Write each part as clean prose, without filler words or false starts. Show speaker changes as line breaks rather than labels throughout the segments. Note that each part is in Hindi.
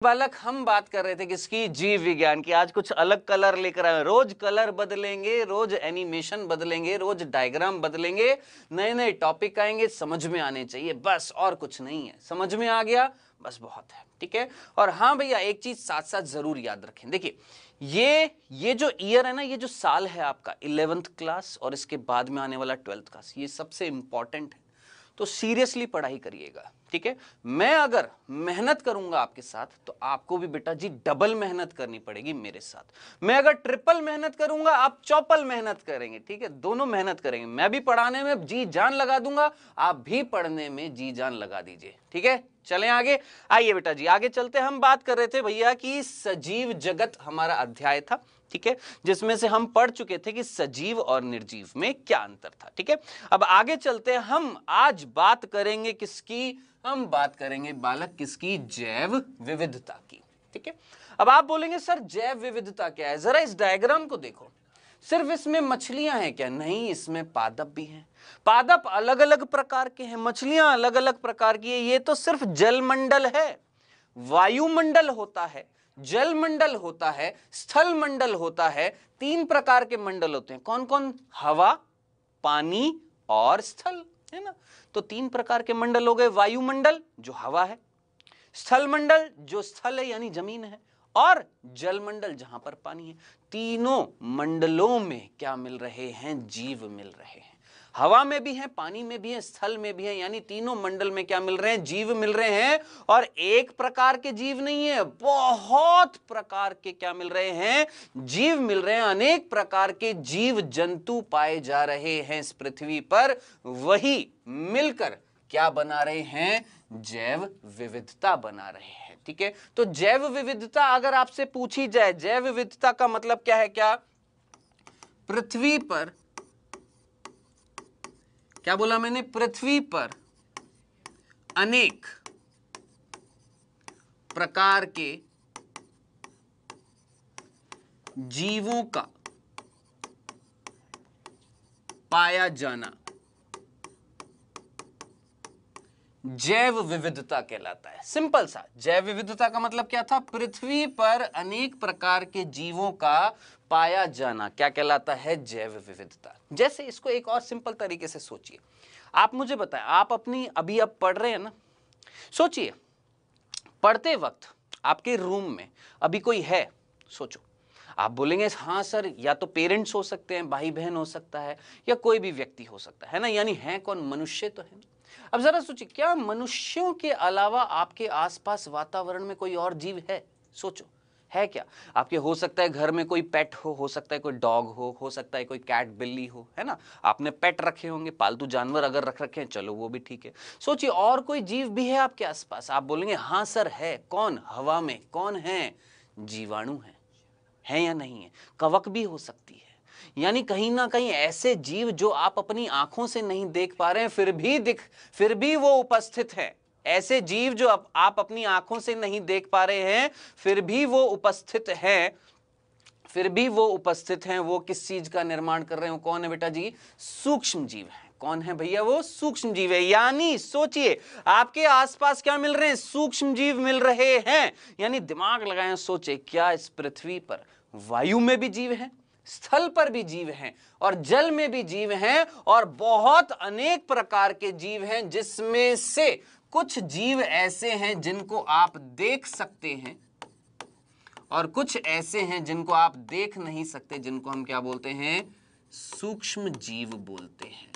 बालक हम बात कर रहे थे किसकी, जीव विज्ञान की। आज कुछ अलग कलर लेकर आए, रोज कलर बदलेंगे, रोज एनिमेशन बदलेंगे, रोज डायग्राम बदलेंगे, नए नए टॉपिक आएंगे, समझ में आने चाहिए बस, और कुछ नहीं है। समझ में आ गया बस, बहुत है, ठीक है। और हाँ भैया, एक चीज साथ साथ जरूर याद रखें, देखिए ये जो ईयर है ना, ये जो साल है आपका 11th क्लास और इसके बाद में आने वाला 12th क्लास, ये सबसे इंपॉर्टेंट है। तो सीरियसली पढ़ाई करिएगा, ठीक है। मैं अगर मेहनत करूंगा आपके साथ तो आपको भी बेटा जी डबल मेहनत करनी पड़ेगी मेरे साथ। मैं अगर ट्रिपल मेहनत करूंगा, आप चौपल मेहनत करेंगे, ठीक है। दोनों मेहनत करेंगे, मैं भी पढ़ाने में जी जान लगा दूंगा, आप भी पढ़ने में जी जान लगा दीजिए, ठीक है। चलें आगे, आइए बेटा जी आगे चलते। हम बात कर रहे थे भैया कि सजीव जगत हमारा अध्याय था, ठीक है, जिसमें से हम पढ़ चुके थे कि सजीव और निर्जीव में क्या अंतर था, ठीक है। अब आगे चलते हैं, हम आज बात करेंगे किसकी, हम बात करेंगे बालक किसकी, जैव विविधता की, ठीक है। अब आप बोलेंगे सर जैव विविधता क्या है, जरा इस डायग्राम को देखो, सिर्फ इसमें मछलियां हैं क्या, नहीं, इसमें पादप भी हैं। पादप अलग अलग प्रकार के हैं, मछलियां अलग अलग प्रकार की है। ये तो सिर्फ जलमंडल है, वायुमंडल होता है, जल मंडल होता है, स्थल मंडल होता है। 3 प्रकार के मंडल होते हैं, कौन कौन, हवा, पानी और स्थल, है ना। तो 3 प्रकार के मंडल हो गए, वायुमंडल जो हवा है, स्थल मंडल जो स्थल है यानी जमीन है, और जल मंडल जहां पर पानी है। तीनों मंडलों में क्या मिल रहे हैं, जीव मिल रहे हैं। हवा में भी है, पानी में भी है, स्थल में भी है, यानी तीनों मंडल में क्या मिल रहे हैं, जीव मिल रहे हैं। और एक प्रकार के जीव नहीं है, बहुत प्रकार के क्या मिल रहे हैं, जीव मिल रहे हैं। अनेक प्रकार के जीव जंतु पाए जा रहे हैं इस पृथ्वी पर, वही मिलकर क्या बना रहे हैं, जैव विविधता बना रहे हैं, ठीक है। तो जैव विविधता अगर आपसे पूछी जाए, जैव विविधता का मतलब क्या है, क्या पृथ्वी पर, क्या बोला मैंने, पृथ्वी पर अनेक प्रकार के जीवों का पाया जाना जैव विविधता कहलाता है। सिंपल सा, जैव विविधता का मतलब क्या था, पृथ्वी पर अनेक प्रकार के जीवों का पाया जाना क्या कहलाता है, जैव विविधता। जैसे इसको एक और सिंपल तरीके से सोचिए, आप मुझे बताएं, आप अपनी अभी आप पढ़ रहे हैं ना, सोचिए पढ़ते वक्त आपके रूम में अभी कोई है, सोचो। आप बोलेंगे हाँ सर, या तो पेरेंट्स हो सकते हैं, भाई बहन हो सकता है, या कोई भी व्यक्ति हो सकता है ना, यानी है कौन, मनुष्य तो है। अब जरा सोचिए, क्या मनुष्यों के अलावा आपके आसपास वातावरण में कोई और जीव है, सोचो, है क्या। आपके हो सकता है घर में कोई पेट हो सकता है कोई डॉग हो सकता है कोई कैट बिल्ली हो, है ना। आपने पेट रखे होंगे, पालतू जानवर अगर रख रखे हैं, चलो वो भी ठीक है। सोचिए और कोई जीव भी है आपके आसपास, आप बोलेंगे हाँ सर है, कौन, हवा में कौन है, जीवाणु है या नहीं है, कवक भी हो सकती है। यानी कहीं ना कहीं ऐसे जीव जो आप अपनी आंखों से नहीं देख पा रहे हैं, फिर भी वो उपस्थित है। ऐसे जीव जो आप अपनी आंखों से नहीं देख पा रहे हैं, फिर भी वो उपस्थित हैं, वो किस चीज का निर्माण कर रहे हो, कौन है बेटा जी, सूक्ष्म जीव है। कौन है भैया, वो सूक्ष्म जीव है। यानी सोचिए आपके आसपास क्या मिल रहे हैं, सूक्ष्म जीव मिल रहे हैं। यानी दिमाग लगाएं, सोचे, क्या इस पृथ्वी पर वायु में भी जीव हैं, स्थल पर भी जीव हैं, और जल में भी जीव हैं, और बहुत अनेक प्रकार के जीव हैं, जिसमें से कुछ जीव ऐसे हैं जिनको आप देख सकते हैं, और कुछ ऐसे हैं जिनको आप देख नहीं सकते, जिनको हम क्या बोलते हैं, सूक्ष्म जीव बोलते हैं।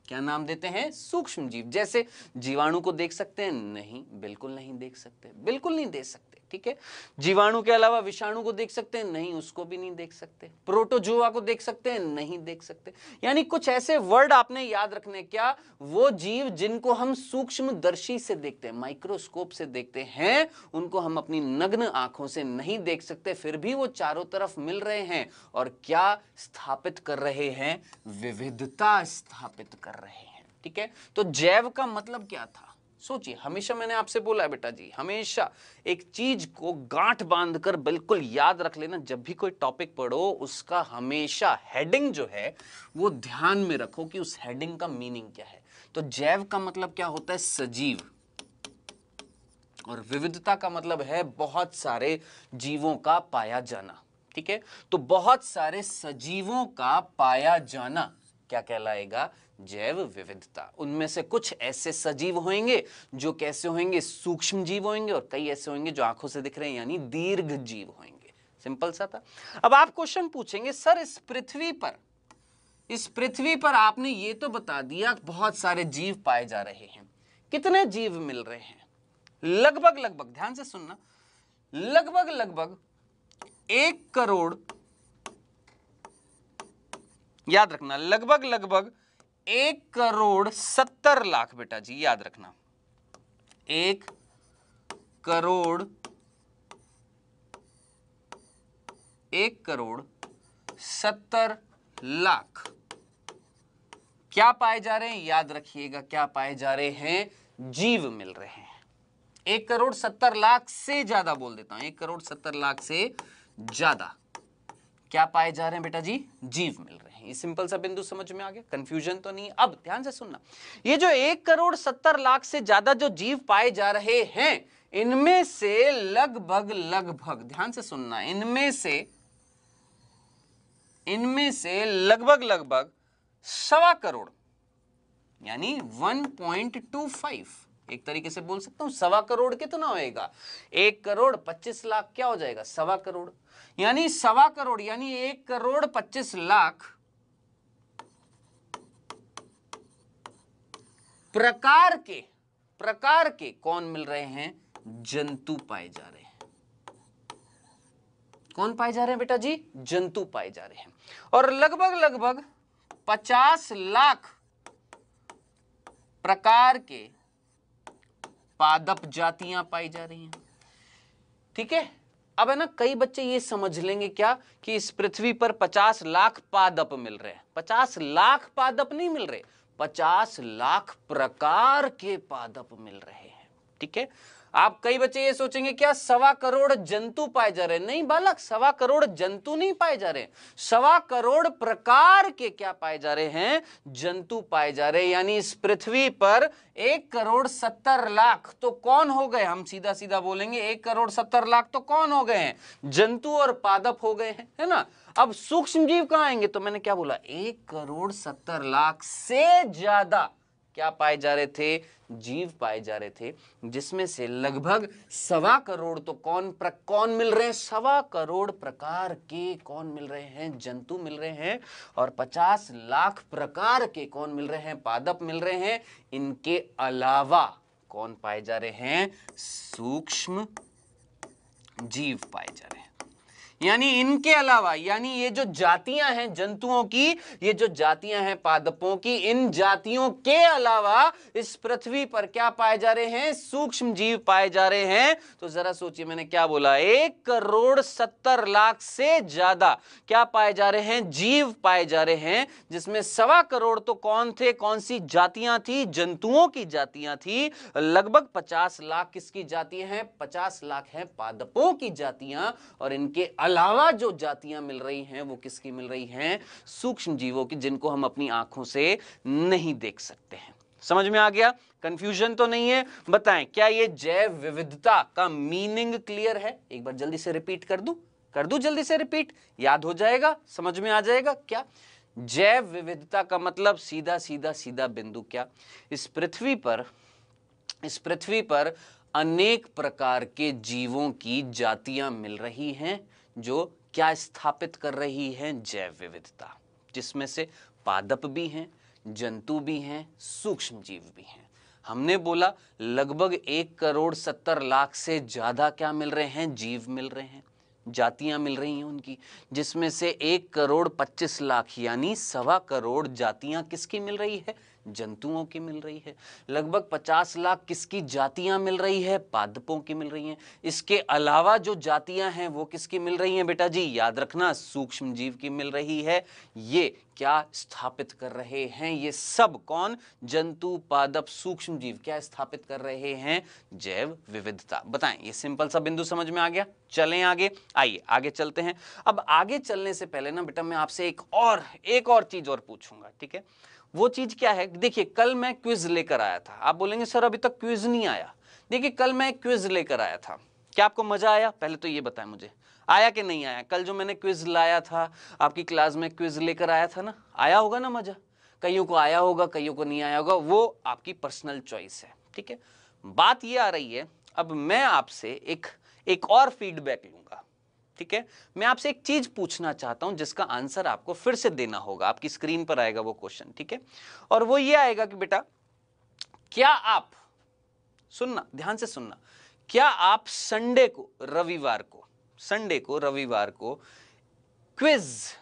क्या नाम देते हैं, सूक्ष्म जीव। जैसे जीवाणु को देख सकते हैं, नहीं, बिल्कुल नहीं देख सकते, बिल्कुल नहीं देख सकते, ठीक है। जीवाणु के अलावा विषाणु को देख सकते हैं, नहीं, उसको भी नहीं देख सकते। प्रोटोजोआ को देख सकते हैं, नहीं देख सकते। यानी कुछ ऐसे वर्ड आपने याद रखने, क्या, वो जीव जिनको हम सूक्ष्मदर्शी से देखते हैं, माइक्रोस्कोप से देखते हैं, उनको हम अपनी नग्न आंखों से नहीं देख सकते, फिर भी वो चारों तरफ मिल रहे हैं, और क्या स्थापित कर रहे हैं, विविधता स्थापित कर रहे हैं, ठीक है। तो जैव का मतलब क्या था, सोचिए। हमेशा मैंने आपसे बोला है बेटा जी, हमेशा एक चीज को गांठ बांधकर बिल्कुल याद रख लेना, जब भी कोई टॉपिक पढ़ो उसका हमेशा हेडिंग जो है वो ध्यान में रखो कि उस हेडिंग का मीनिंग क्या है। तो जैव का मतलब क्या होता है, सजीव, और विविधता का मतलब है बहुत सारे जीवों का पाया जाना। ठीक है, तो बहुत सारे सजीवों का पाया जाना क्या कहलाएगा? जैव विविधता। उनमें से कुछ ऐसे सजीव होंगे जो कैसे होंगे? सूक्ष्म जीव होंगे, और कई ऐसे होंगे जो आंखों से दिख रहे हैं यानी दीर्घ जीव होंगे। सिंपल सा था। अब आप क्वेश्चन पूछेंगे, सर इस पृथ्वी पर आपने ये तो बता दिया बहुत सारे जीव पाए जा रहे हैं, कितने जीव मिल रहे हैं? लगभग ध्यान से सुनना, लगभग 1 करोड़, याद रखना, लगभग 1 करोड़ 70 लाख, बेटा जी याद रखना, 1 करोड़ 70 लाख क्या पाए जा रहे हैं? याद रखिएगा, क्या पाए जा रहे हैं? जीव मिल रहे हैं। 1 करोड़ 70 लाख से ज्यादा बोल देता हूं, 1 करोड़ 70 लाख से ज्यादा क्या पाए जा रहे हैं बेटा जी? जीव मिल रहे हैं। ये सिंपल सा बिंदु समझ में आ गया, कंफ्यूजन तो नहीं। अब ध्यान से सुनना, ये जो 1 करोड़ 70 लाख से ज्यादा जो जीव पाए जा रहे हैं, इनमें से लगभग ध्यान से सुनना, इनमें से लगभग 1.25 करोड़ यानी 1.25, एक तरीके से बोल सकता हूं 1.25 करोड़ कितना होएगा? 1 करोड़ 25 लाख क्या हो जाएगा? 1.25 करोड़, यानी 1.25 करोड़ यानी 1 करोड़ 25 लाख प्रकार के कौन मिल रहे हैं? जंतु पाए जा रहे हैं। कौन पाए जा रहे हैं बेटा जी? जंतु पाए जा रहे हैं। और लगभग 50 लाख प्रकार के पादप जातियां पाई जा रही हैं। ठीक है, अब है ना, कई बच्चे ये समझ लेंगे क्या कि इस पृथ्वी पर 50 लाख पादप मिल रहे हैं। 50 लाख पादप नहीं मिल रहे, 50 लाख प्रकार के पादप मिल रहे हैं। ठीक है, आप कई बच्चे ये सोचेंगे क्या 1.25 करोड़ जंतु पाए जा रहे हैं? नहीं बालक, 1.25 करोड़ जंतु नहीं पाए जा रहे, 1.25 करोड़ प्रकार के क्या पाए जा रहे हैं? जंतु पाए जा रहे हैं। यानी इस पृथ्वी पर 1 करोड़ 70 लाख तो कौन हो गए? हम सीधा सीधा बोलेंगे 1 करोड़ 70 लाख तो कौन हो गए हैं? जंतु और पादप हो गए हैं, है ना। अब सूक्ष्म जीव कहां आएंगे? तो मैंने क्या बोला, 1 करोड़ 70 लाख से ज्यादा क्या पाए जा रहे थे? जीव पाए जा रहे थे, जिसमें से लगभग 1.25 करोड़ तो कौन मिल रहे हैं? 1.25 करोड़ प्रकार के कौन मिल रहे हैं? जंतु मिल रहे हैं। और 50 लाख प्रकार के कौन मिल रहे हैं? पादप मिल रहे हैं। इनके अलावा कौन पाए जा रहे हैं? सूक्ष्म जीव पाए जा रहे हैं। यानी इनके अलावा, यानी ये जो जातियां हैं जंतुओं की, ये जो जातियां हैं पादपों की, इन जातियों के अलावा इस पृथ्वी पर क्या पाए जा रहे हैं? सूक्ष्म जीव पाए जा रहे हैं। तो जरा सोचिए, मैंने क्या बोला, 1 करोड़ 70 लाख से ज्यादा क्या पाए जा रहे हैं? जीव पाए जा रहे हैं, जिसमें 1.25 करोड़ तो कौन थे? कौन सी जातियां थी? जंतुओं की जातियां थी। लगभग 50 लाख किसकी जातियां हैं? 50 लाख हैं पादपों की जातियां। और इनके अलावा जो जातियां मिल रही हैं वो किसकी मिल रही हैं? सूक्ष्म जीवों की, जिनको हम अपनी आंखों से नहीं देख सकते हैं। समझ में आ गया? कंफ्यूजन तो नहीं है? बताएं, क्या ये जैव विविधता का मीनिंग क्लियर है? एक बार जल्दी से रिपीट कर दूं जल्दी से रिपीट, याद हो जाएगा, समझ में आ जाएगा। क्या जैव विविधता का मतलब? सीधा बिंदु, क्या इस पृथ्वी पर अनेक प्रकार के जीवों की जातियां मिल रही हैं, जो क्या स्थापित कर रही हैं? जैव विविधता, जिसमें से पादप भी हैं, जंतु भी हैं, सूक्ष्म जीव भी हैं। हमने बोला लगभग 1 करोड़ 70 लाख से ज्यादा क्या मिल रहे हैं? जीव मिल रहे हैं, जातियां मिल रही हैं उनकी, जिसमें से 1 करोड़ 25 लाख यानी 1.25 करोड़ जातियां किसकी मिल रही है? जंतुओं की मिल रही है। लगभग 50 लाख किसकी जातियां मिल रही है? पादपों की मिल रही हैं। इसके अलावा जो जातियां हैं वो किसकी मिल रही हैं बेटा जी? याद रखना, सूक्ष्म जीव की मिल रही है। ये क्या स्थापित कर रहे हैं? ये सब कौन? जंतु, पादप, सूक्ष्म जीव क्या स्थापित कर रहे हैं? जैव विविधता। बताएं, ये सिंपल सा बिंदु समझ में आ गया? चलें आगे, आइए आगे चलते हैं। अब आगे चलने से पहले ना बेटा मैं आपसे एक और चीज और पूछूंगा, ठीक है? वो चीज क्या है? देखिए, कल मैं क्विज लेकर आया था। आप बोलेंगे सर अभी तक क्विज नहीं आया। देखिए कल मैं एक क्विज लेकर आया था, क्या आपको मजा आया? पहले तो ये बताएं मुझे, आया कि नहीं आया? कल जो मैंने क्विज लाया था, आपकी क्लास में क्विज लेकर आया था ना, आया होगा ना मजा? कईयों को आया होगा, कईयों को नहीं आया होगा, वो आपकी पर्सनल चॉइस है, ठीक है। बात ये आ रही है, अब मैं आपसे एक और फीडबैक लूंगा, ठीक है। मैं आपसे एक चीज पूछना चाहता हूं जिसका आंसर आपको फिर से देना होगा, आपकी स्क्रीन पर आएगा वो क्वेश्चन, ठीक है। और वो ये आएगा कि बेटा क्या आप, सुनना ध्यान से सुनना, क्या आप संडे को रविवार को क्विज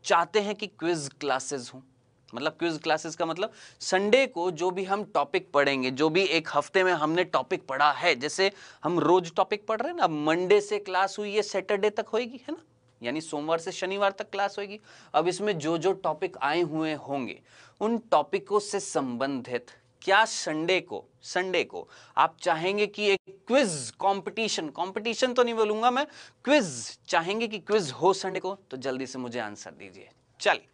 चाहते हैं कि क्विज क्लासेस हो? मतलब क्विज क्लासेस का मतलब संडे को जो भी हम टॉपिक पढ़ेंगे, जो भी एक हफ्ते में हमने टॉपिक पढ़ा है, जैसे हम रोज टॉपिक पढ़ रहे हैं ना, अब मंडे से क्लास हुई है, सैटरडे तक होगी, है ना, यानी सोमवार से शनिवार तक क्लास होगी। अब इसमें जो जो टॉपिक आए हुए होंगे उन टॉपिकों से संबंधित क्या संडे को आप चाहेंगे कि एक क्विज कंपटीशन तो नहीं बोलूंगा मैं, क्विज चाहेंगे कि क्विज हो संडे को? तो जल्दी से मुझे आंसर दीजिए। चलिए,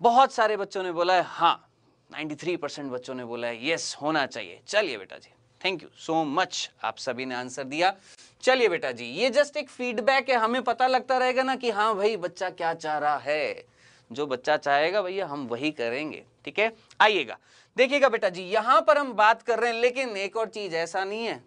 बहुत सारे बच्चों ने बोला है हाँ, 93% बच्चों ने बोला है यस होना चाहिए। चलिए बेटा जी, थैंक यू सो मच, आप सभी ने आंसर दिया। चलिए बेटा जी, ये जस्ट एक फीडबैक है, हमें पता लगता रहेगा ना कि हाँ भाई बच्चा क्या चाह रहा है। जो बच्चा चाहेगा भैया हम वही करेंगे, ठीक है। आइएगा, देखिएगा बेटा जी, यहां पर हम बात कर रहे हैं, लेकिन एक और चीज, ऐसा नहीं है,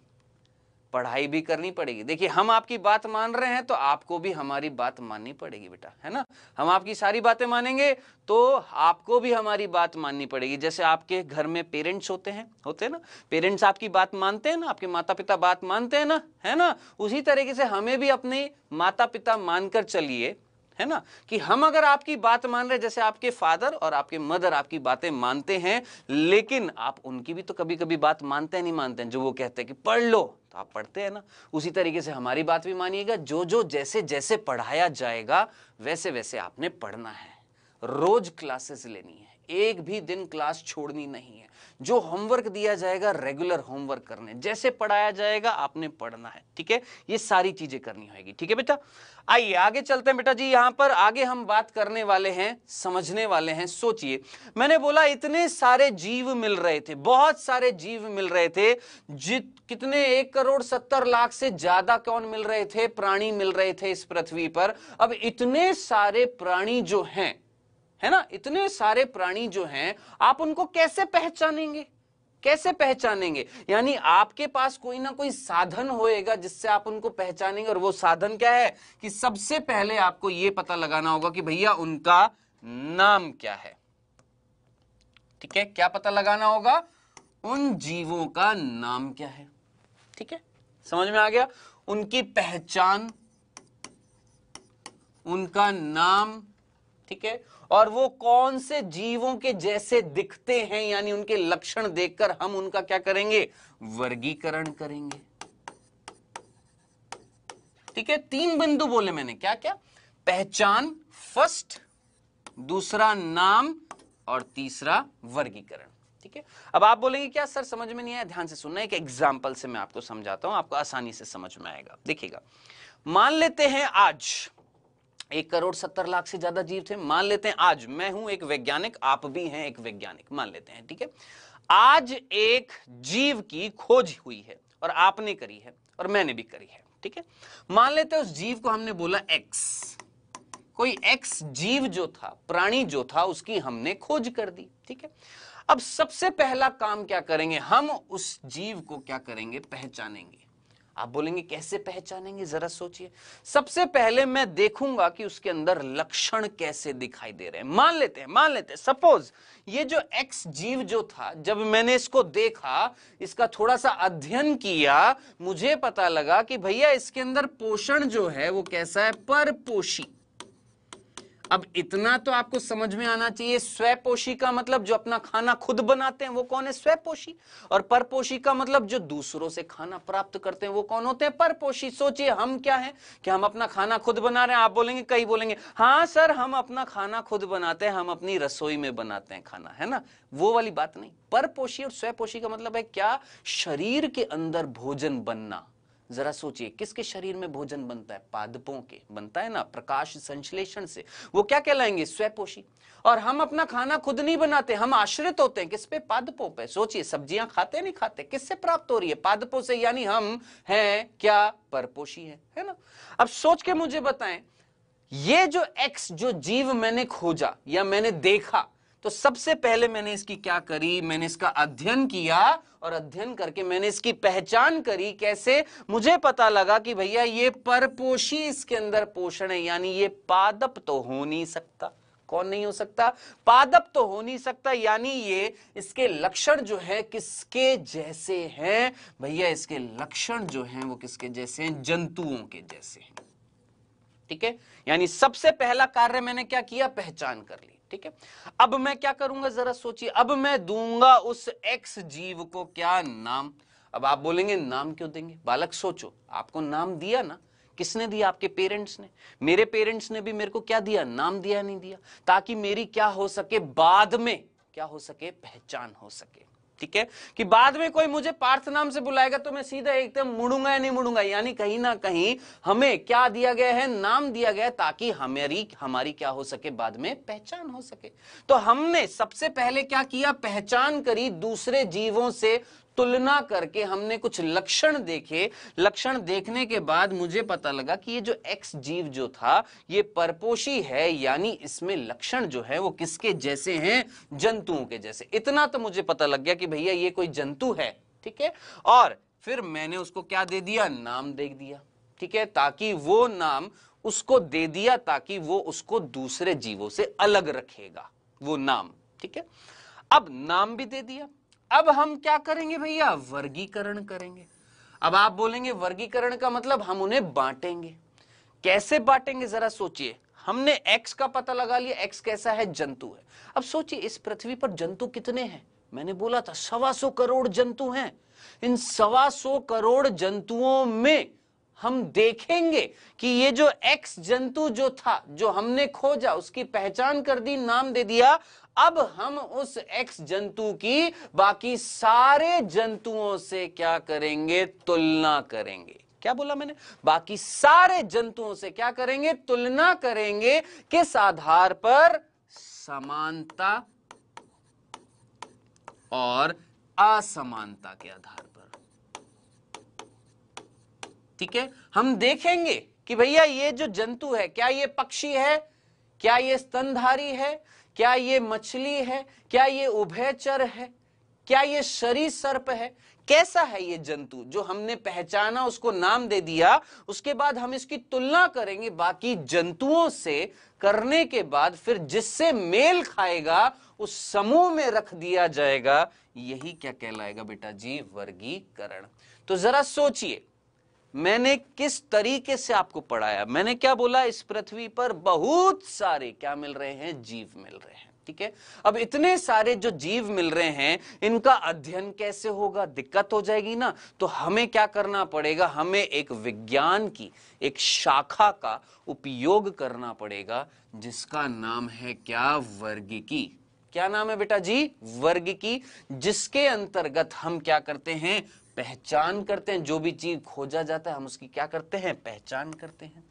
पढ़ाई भी करनी पड़ेगी। देखिए हम आपकी बात मान रहे हैं तो आपको भी हमारी बात माननी पड़ेगी बेटा, है ना। हम आपकी सारी बातें मानेंगे तो आपको भी हमारी बात माननी पड़ेगी। जैसे आपके घर में पेरेंट्स होते हैं ना, पेरेंट्स आपकी बात मानते हैं ना, आपके माता पिता बात मानते हैं ना, है ना। उसी तरीके से हमें भी अपने माता पिता मानकर चलिए, है ना, कि हम अगर आपकी बात मान रहे, जैसे आपके फादर और आपके मदर आपकी बातें मानते हैं, लेकिन आप उनकी भी तो कभी कभी बात मानते हैं, नहीं मानते हैं? जो वो कहते हैं कि पढ़ लो तो आप पढ़ते हैं ना, उसी तरीके से हमारी बात भी मानिएगा। जो जो जैसे जैसे पढ़ाया जाएगा वैसे वैसे आपने पढ़ना है, रोज क्लासेस लेनी है, एक भी दिन क्लास छोड़नी नहीं है। जो होमवर्क दिया जाएगा रेगुलर होमवर्क करने, जैसे पढ़ाया जाएगा आपने पढ़ना है, ठीक है। ये सारी चीजें करनी होगी, ठीक है बेटा। आइए आगे चलते हैं बेटा जी, यहां पर आगे हम बात करने वाले हैं, समझने वाले हैं। सोचिए, मैंने बोला इतने सारे जीव मिल रहे थे, बहुत सारे जीव मिल रहे थे, कितने 1,70,00,000 से ज्यादा कौन मिल रहे थे? प्राणी मिल रहे थे इस पृथ्वी पर। अब इतने सारे प्राणी जो हैं, है ना, इतने सारे प्राणी जो हैं, आप उनको कैसे पहचानेंगे? कैसे पहचानेंगे? यानी आपके पास कोई ना कोई साधन होएगा जिससे आप उनको पहचानेंगे, और वो साधन क्या है कि सबसे पहले आपको यह पता लगाना होगा कि भैया उनका नाम क्या है, ठीक है। क्या पता लगाना होगा? उन जीवों का नाम क्या है, ठीक है। समझ में आ गया? उनकी पहचान, उनका नाम, ठीक है, और वो कौन से जीवों के जैसे दिखते हैं, यानी उनके लक्षण देखकर हम उनका क्या करेंगे? वर्गीकरण करेंगे, ठीक है। 3 बिंदु बोले मैंने, क्या क्या? पहचान फर्स्ट, दूसरा नाम, और तीसरा वर्गीकरण, ठीक है। अब आप बोलेंगे क्या सर समझ में नहीं आया? ध्यान से सुनना, एक एग्जाम्पल से मैं आपको समझाता हूं, आपको आसानी से समझ में आएगा। देखिएगा, मान लेते हैं आज 1,70,00,000 से ज्यादा जीव थे। मान लेते हैं आज मैं हूं एक वैज्ञानिक, आप भी हैं एक वैज्ञानिक, मान लेते हैं, ठीक है। आज एक जीव की खोज हुई है, और आपने करी है और मैंने भी करी है, ठीक है। मान लेते हैं उस जीव को हमने बोला एक्स, कोई एक्स जीव जो था, प्राणी जो था, उसकी हमने खोज कर दी, ठीक है। अब सबसे पहला काम क्या करेंगे? हम उस जीव को क्या करेंगे? पहचानेंगे। आप बोलेंगे कैसे पहचानेंगे? जरा सोचिए। सबसे पहले मैं देखूंगा कि उसके अंदर लक्षण कैसे दिखाई दे रहे हैं। मान लेते हैं सपोज ये जो एक्स जीव जो था, जब मैंने इसको देखा, इसका थोड़ा सा अध्ययन किया, मुझे पता लगा कि भैया इसके अंदर पोषण जो है वो कैसा है? परपोषी। अब इतना तो आपको समझ में आना चाहिए, स्वपोषी का मतलब जो अपना खाना खुद बनाते हैं वो कौन है? स्वपोषी। और परपोषी का मतलब जो दूसरों से खाना प्राप्त करते हैं वो कौन होते हैं? परपोषी। सोचिए हम क्या हैं कि हम अपना खाना खुद बना रहे हैं। आप बोलेंगे, कई बोलेंगे हाँ सर हम अपना खाना खुद बनाते हैं, हम अपनी रसोई में बनाते हैं खाना, है ना, वो वाली बात नहीं। परपोषी और स्वपोषी का मतलब है क्या? शरीर के अंदर भोजन बनना, जरा सोचिए, किसके शरीर में भोजन बनता है? पादपों के बनता है ना, प्रकाश संश्लेषण से। वो क्या कहलाएंगे? स्वयपोषी। और हम अपना खाना खुद नहीं बनाते, हम आश्रित होते हैं किस पे? पादपों पे। सोचिए, सब्जियां खाते नहीं खाते, किससे प्राप्त हो रही है? पादपों से। यानी हम हैं क्या? परपोषी है ना। अब सोच के मुझे बताएं, ये जो एक्स जो जीव मैंने खोजा या मैंने देखा, तो सबसे पहले मैंने इसकी क्या करी? मैंने इसका अध्ययन किया, और अध्ययन करके मैंने इसकी पहचान करी। कैसे? मुझे पता लगा कि भैया ये परपोषी, इसके अंदर पोषण है, यानी ये पादप तो हो नहीं सकता। कौन नहीं हो सकता? पादप तो हो नहीं सकता। यानी ये, इसके लक्षण जो है किसके जैसे हैं भैया? इसके लक्षण जो हैं वो किसके जैसे हैं? जंतुओं के जैसे हैं। ठीक है, यानी सबसे पहला कार्य मैंने क्या किया? पहचान कर ली। ठीक है, अब मैं क्या करूंगा? जरा सोचिए, अब मैं दूंगा उस एक्स जीव को क्या? नाम। अब आप बोलेंगे नाम क्यों देंगे? बालक सोचो, आपको नाम दिया ना, किसने दिया? आपके पेरेंट्स ने। मेरे पेरेंट्स ने भी मेरे को क्या दिया? नाम दिया। नहीं दिया? ताकि मेरी क्या हो सके? बाद में क्या हो सके? पहचान हो सके। ठीक है, कि बाद में कोई मुझे पार्थ नाम से बुलाएगा तो मैं सीधा एकदम मुड़ूंगा या नहीं मुड़ूंगा। यानी कहीं ना कहीं हमें क्या दिया गया है? नाम दिया गया है, ताकि हमारी क्या हो सके? बाद में पहचान हो सके। तो हमने सबसे पहले क्या किया? पहचान करी, दूसरे जीवों से तुलना करके हमने कुछ लक्षण देखे। लक्षण देखने के बाद मुझे पता लगा कि ये जो एक्स जीव जो था ये परपोषी है, यानी इसमें लक्षण जो है वो किसके जैसे हैं? जंतुओं के जैसे। इतना तो मुझे पता लग गया कि भैया ये कोई जंतु है। ठीक है, और फिर मैंने उसको क्या दे दिया? नाम दे दिया। ठीक है, ताकि वो नाम उसको दे दिया, ताकि वो उसको दूसरे जीवों से अलग रखेगा, वो नाम। ठीक है, अब नाम भी दे दिया। अब हम क्या करेंगे भैया? वर्गीकरण करेंगे। अब आप बोलेंगे वर्गीकरण का मतलब हम उन्हें बांटेंगे। कैसे बांटेंगे? जरा सोचिए, हमने एक्स का पता लगा लिया, एक्स कैसा है? जंतु है। अब सोचिए, इस पृथ्वी पर जंतु कितने हैं? मैंने बोला था 125 करोड़ जंतु हैं। इन 125 करोड़ जंतुओं में हम देखेंगे कि ये जो एक्स जंतु जो था, जो हमने खोजा, उसकी पहचान कर दी, नाम दे दिया। अब हम उस एक्स जंतु की बाकी सारे जंतुओं से क्या करेंगे? तुलना करेंगे। क्या बोला मैंने? बाकी सारे जंतुओं से क्या करेंगे? तुलना करेंगे। किस आधार पर? समानता और असमानता के आधार पर। ठीक है, हम देखेंगे कि भैया ये जो जंतु है, क्या ये पक्षी है? क्या ये स्तनधारी है? क्या ये मछली है? क्या ये उभयचर है? क्या ये सरीसर्प है? कैसा है ये जंतु? जो हमने पहचाना, उसको नाम दे दिया, उसके बाद हम इसकी तुलना करेंगे बाकी जंतुओं से। करने के बाद फिर जिससे मेल खाएगा उस समूह में रख दिया जाएगा। यही क्या कहलाएगा बेटा जी? वर्गीकरण। तो जरा सोचिए, मैंने किस तरीके से आपको पढ़ाया। मैंने क्या बोला? इस पृथ्वी पर बहुत सारे क्या मिल रहे हैं? जीव मिल रहे हैं। ठीक है, अब इतने सारे जो जीव मिल रहे हैं, इनका अध्ययन कैसे होगा? दिक्कत हो जाएगी ना। तो हमें क्या करना पड़ेगा? हमें एक विज्ञान की एक शाखा का उपयोग करना पड़ेगा, जिसका नाम है क्या? वर्गीकी। क्या नाम है बेटा जी? वर्गीकी। जिसके अंतर्गत हम क्या करते हैं? पहचान करते हैं। जो भी चीज खोजा जाता है हम उसकी क्या करते हैं? पहचान करते हैं।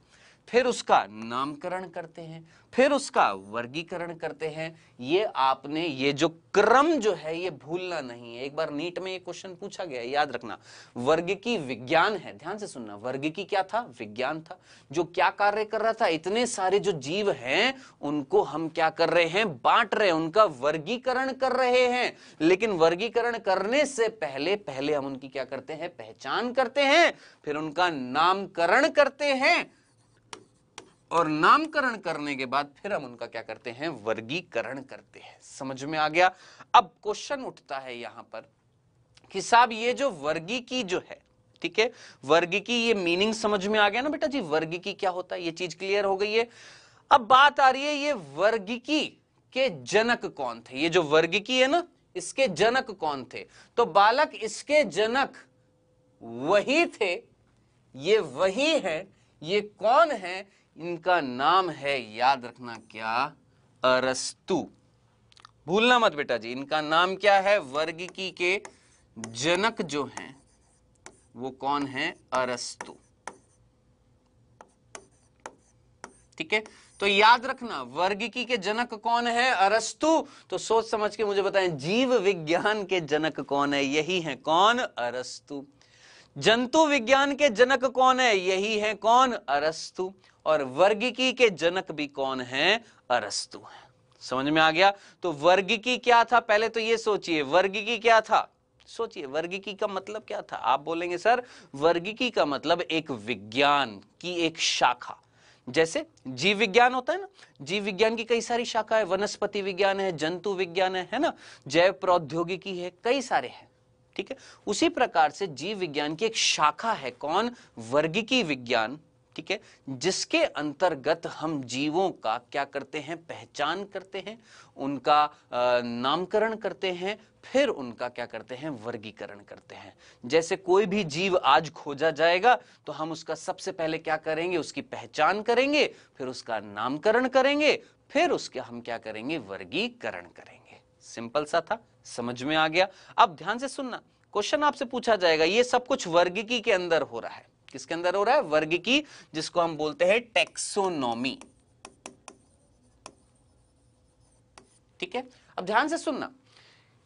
फिर उसका नामकरण करते हैं, फिर उसका वर्गीकरण करते हैं। ये आपने, ये जो क्रम जो है ये भूलना नहीं है। एक बार नीट में ये क्वेश्चन पूछा गया, याद रखना। वर्गीकी विज्ञान है, ध्यान से सुनना। वर्गीकी क्या था? विज्ञान था, जो क्या कार्य कर रहा था? इतने सारे जो जीव हैं उनको हम क्या कर रहे हैं? बांट रहे हैं, उनका वर्गीकरण कर रहे हैं। लेकिन वर्गीकरण करने से पहले पहले हम उनकी क्या करते हैं? पहचान करते हैं, फिर उनका नामकरण करते हैं, और नामकरण करने के बाद फिर हम उनका क्या करते हैं? वर्गीकरण करते हैं। समझ में आ गया? अब क्वेश्चन उठता है यहां पर कि साहब ये जो वर्गीकी जो है, ठीक है, वर्गीकी, ये मीनिंग समझ में आ गया ना बेटा जी? वर्गीकी क्या होता है, ये चीज क्लियर हो गई है। अब बात आ रही है, ये वर्गीकी के जनक कौन थे? ये जो वर्गीकी है ना, इसके जनक कौन थे? तो बालक, इसके जनक वही थे, ये वही है। ये कौन है? इनका नाम है, याद रखना क्या? अरस्तु। भूलना मत बेटा जी, इनका नाम क्या है? वर्गीकी के जनक जो हैं वो कौन है? अरस्तु। ठीक है, तो याद रखना वर्गिकी के जनक कौन है? अरस्तु। तो सोच समझ के मुझे बताएं जीव विज्ञान के जनक कौन है? यही है कौन? अरस्तु। जंतु विज्ञान के जनक कौन है? यही है कौन? अरस्तु। और वर्गिकी के जनक भी कौन है? अरस्तु है। समझ में आ गया? तो वर्गिकी क्या था? पहले तो ये सोचिए वर्गिकी क्या था। सोचिए वर्गिकी का मतलब क्या था। आप बोलेंगे सर वर्गिकी का मतलब एक विज्ञान की एक शाखा। जैसे जीव विज्ञान होता है ना, जीव विज्ञान की कई सारी शाखाएं, वनस्पति विज्ञान है, जंतु विज्ञान है ना, जैव प्रौद्योगिकी है, कई सारे हैं। ठीक है, उसी प्रकार से जीव विज्ञान की एक शाखा है कौन? वर्गिकी विज्ञान। ठीक है, जिसके अंतर्गत हम जीवों का क्या करते हैं? पहचान करते हैं, उनका नामकरण करते हैं, फिर उनका क्या करते हैं? वर्गीकरण करते हैं। जैसे कोई भी जीव आज खोजा जाएगा तो हम उसका सबसे पहले क्या करेंगे? उसकी पहचान करेंगे, फिर उसका नामकरण करेंगे, फिर उसके हम क्या करेंगे? वर्गीकरण करेंगे। सिंपल सा था, समझ में आ गया? अब ध्यान से सुनना, क्वेश्चन आपसे पूछा जाएगा, ये सब कुछ वर्गीकी के अंदर हो रहा है। किसके अंदर हो रहा है? वर्गीकी, जिसको हम बोलते हैं टेक्सोनॉमी। ठीक है, अब ध्यान से सुनना,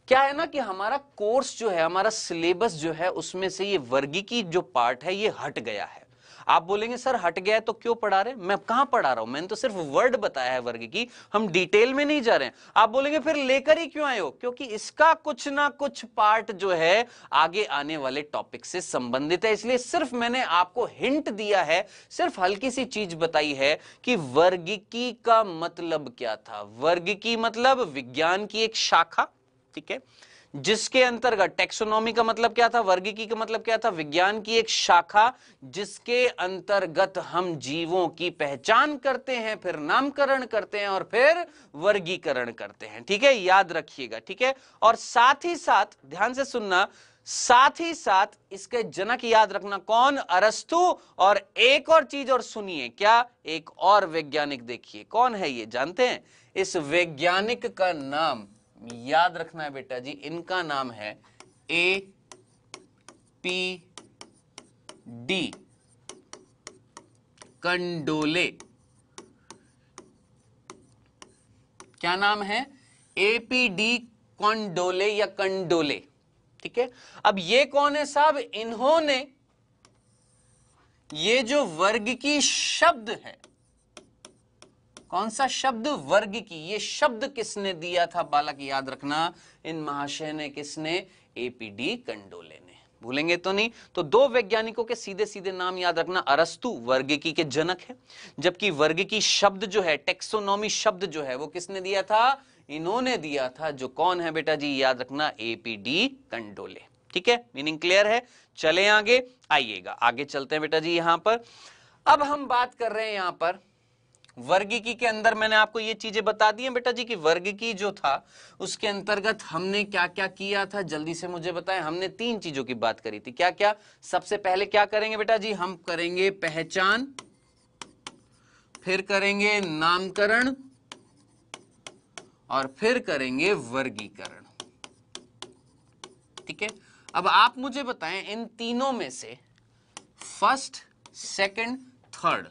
क्या है ना कि हमारा कोर्स जो है, हमारा सिलेबस जो है, उसमें से ये वर्गीकी जो पार्ट है ये हट गया है। आप बोलेंगे सर हट गया है तो क्यों पढ़ा रहे? मैं कहां पढ़ा रहा हूं, मैंने तो सिर्फ वर्ड बताया है वर्गीकी, हम डिटेल में नहीं जा रहे हैं। आप बोलेंगे फिर लेकर ही क्यों आए हो? क्योंकि इसका कुछ ना कुछ पार्ट जो है आगे आने वाले टॉपिक से संबंधित है, इसलिए सिर्फ मैंने आपको हिंट दिया है, सिर्फ हल्की सी चीज बताई है कि वर्गीकी का मतलब क्या था। वर्गीकी मतलब विज्ञान की एक शाखा। ठीक है, जिसके अंतर्गत, टेक्सोनॉमी का मतलब क्या था? वर्गीकी का मतलब क्या था? विज्ञान की एक शाखा, जिसके अंतर्गत हम जीवों की पहचान करते हैं, फिर नामकरण करते हैं और फिर वर्गीकरण करते हैं। ठीक है, याद रखिएगा। ठीक है, और साथ ही साथ ध्यान से सुनना, साथ ही साथ इसके जनक याद रखना कौन? अरस्तु। और एक और चीज और सुनिए, क्या? एक और वैज्ञानिक देखिए, कौन है ये जानते हैं? इस वैज्ञानिक का नाम याद रखना है बेटा जी, इनका नाम है APD कंडोले। क्या नाम है? APD कंडोले या कंडोले। ठीक है, अब ये कौन है साहब? इन्होंने ये जो वर्गीकी शब्द है, कौन सा शब्द? वर्गीकी। ये शब्द किसने दिया था बालक? याद रखना, इन महाशय ने। किसने? APD कंडोले ने। भूलेंगे तो नहीं? तो दो वैज्ञानिकों के सीधे सीधे नाम याद रखना। अरस्तु वर्गीकी के जनक है, जबकि वर्गीकी शब्द जो है, टेक्सोनॉमी शब्द जो है, वो किसने दिया था? इन्होंने दिया था। जो कौन है बेटा जी? याद रखना, APD कंडोले। ठीक है, मीनिंग क्लियर है? चले आगे, आइएगा आगे चलते हैं बेटा जी। यहां पर अब हम बात कर रहे हैं यहां पर वर्गीकी के अंदर। मैंने आपको ये चीजें बता दी हैं बेटा जी कि वर्गीकी जो था उसके अंतर्गत हमने क्या क्या किया था, जल्दी से मुझे बताएं। हमने 3 चीजों की बात करी थी। क्या क्या? सबसे पहले क्या करेंगे बेटा जी? हम करेंगे पहचान, फिर करेंगे नामकरण और फिर करेंगे वर्गीकरण। ठीक है, अब आप मुझे बताएं इन तीनों में से फर्स्ट, सेकंड, थर्ड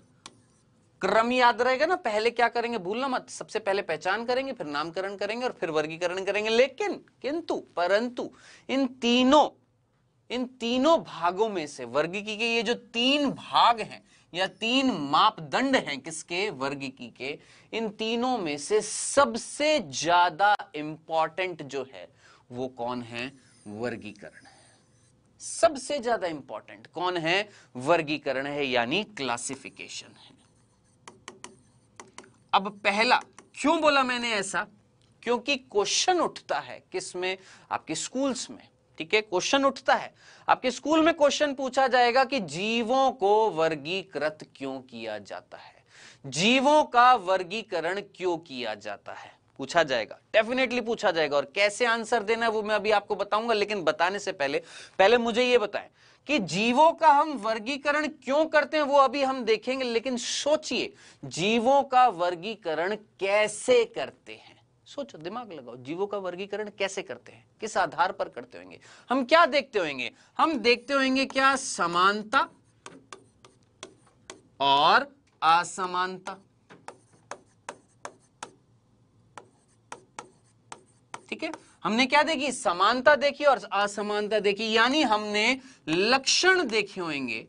क्रम याद रहेगा ना? पहले क्या करेंगे भूलना मत, सबसे पहले पहचान करेंगे, फिर नामकरण करेंगे और फिर वर्गीकरण करेंगे। लेकिन किंतु परंतु इन तीनों भागों में से वर्गीकी के ये जो 3 भाग हैं या 3 मापदंड हैं किसके? वर्गीकी के। इन तीनों में से सबसे ज्यादा इंपॉर्टेंट जो है वो कौन है? वर्गीकरण है। सबसे ज्यादा इंपॉर्टेंट कौन है? वर्गीकरण है, यानी क्लासिफिकेशन है। अब पहला, क्यों बोला मैंने ऐसा? क्योंकि क्वेश्चन उठता है किसमें? आपके स्कूल्स में। ठीक है, क्वेश्चन उठता है आपके स्कूल में। क्वेश्चन पूछा जाएगा कि जीवों को वर्गीकृत क्यों किया जाता है, जीवों का वर्गीकरण क्यों किया जाता है, पूछा जाएगा, डेफिनेटली पूछा जाएगा। और कैसे आंसर देना है वो मैं अभी आपको बताऊंगा। लेकिन बताने से पहले मुझे ये बताएं कि जीवों का हम वर्गीकरण क्यों करते हैं, वो अभी हम देखेंगे। लेकिन सोचिए जीवों का वर्गीकरण कैसे करते हैं, सोचो, दिमाग लगाओ, जीवों का वर्गीकरण कैसे करते हैं, किस आधार पर करते होंगे, हम क्या देखते होंगे, हम देखते होंगे क्या समानता और असमानता। ठीक है, हमने क्या देखी, समानता देखी और असमानता देखी, यानी हमने लक्षण देखे होंगे,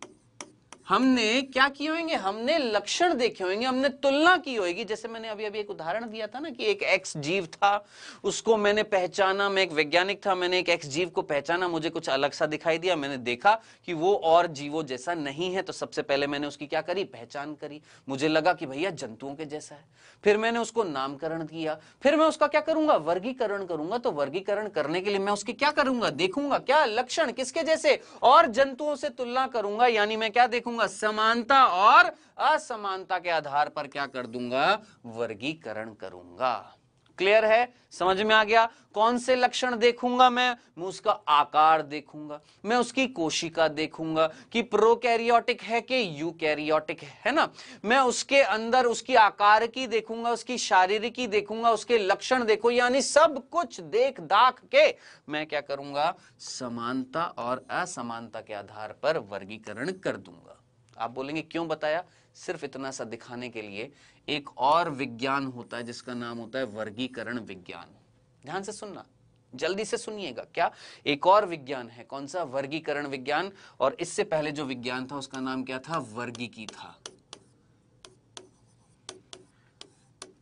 हमने क्या किए होंगे, हमने लक्षण देखे होंगे, हमने तुलना की होगी। जैसे मैंने अभी अभी एक उदाहरण दिया था ना कि एक एक्स जीव था, उसको मैंने पहचाना, मैं एक वैज्ञानिक था, मैंने एक एक्स जीव को पहचाना, मुझे कुछ अलग सा दिखाई दिया, मैंने देखा कि वो और जीवों जैसा नहीं है, तो सबसे पहले मैंने उसकी क्या करी, पहचान करी, मुझे लगा कि भैया जंतुओं के जैसा है, फिर मैंने उसको नामकरण किया, फिर मैं उसका क्या करूंगा, वर्गीकरण करूंगा। तो वर्गीकरण करने के लिए मैं उसकी क्या करूंगा, देखूंगा क्या लक्षण, किसके जैसे, और जंतुओं से तुलना करूंगा, यानी मैं क्या देखूंगा, समानता और असमानता के आधार पर क्या कर दूंगा, वर्गीकरण करूंगा। क्लियर है, समझ में आ गया। कौन से लक्षण देखूंगा मैं उसका आकार देखूंगा, मैं उसकी कोशिका देखूंगा कि प्रोकैरियोटिक है कि यूकैरियोटिक है ना, मैं उसके अंदर उसकी आकार की देखूंगा, उसकी शारीरिकी देखूंगा, उसके लक्षण देखो, यानी सब कुछ देख दाख के मैं क्या करूंगा, समानता और असमानता के आधार पर वर्गीकरण कर दूंगा। आप बोलेंगे क्यों बताया, सिर्फ इतना सा दिखाने के लिए। एक और विज्ञान होता है जिसका नाम होता है वर्गीकरण विज्ञान। ध्यान से सुनना, जल्दी से सुनिएगा, क्या एक और विज्ञान है, कौन सा, वर्गीकरण विज्ञान। और इससे पहले जो विज्ञान था उसका नाम क्या था, वर्गीकी था।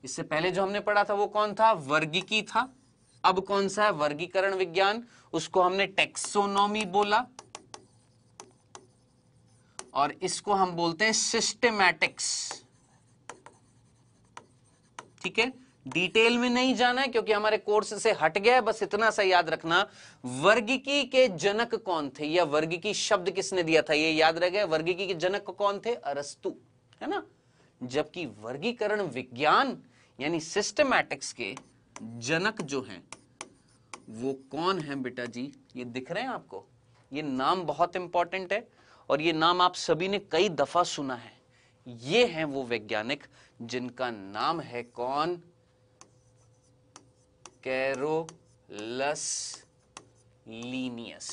इससे पहले जो हमने पढ़ा था वो कौन था, वर्गीकी था। अब कौन सा है, वर्गीकरण विज्ञान, उसको हमने टेक्सोनॉमी बोला, और इसको हम बोलते हैं सिस्टेमैटिक्स। ठीक है, डिटेल में नहीं जाना है क्योंकि हमारे कोर्स से हट गया है, बस इतना सा याद रखना, वर्गीकी के जनक कौन थे, या वर्गीकी शब्द किसने दिया था, ये याद रह गया। वर्गीकी के जनक कौन थे, अरस्तु, है ना। जबकि वर्गीकरण विज्ञान यानी सिस्टेमैटिक्स के जनक जो हैं वो कौन है बेटा जी, ये दिख रहे हैं आपको, ये नाम बहुत इंपॉर्टेंट है और ये नाम आप सभी ने कई दफा सुना है। ये हैं वो वैज्ञानिक जिनका नाम है कौन, कैरोलस लीनियस।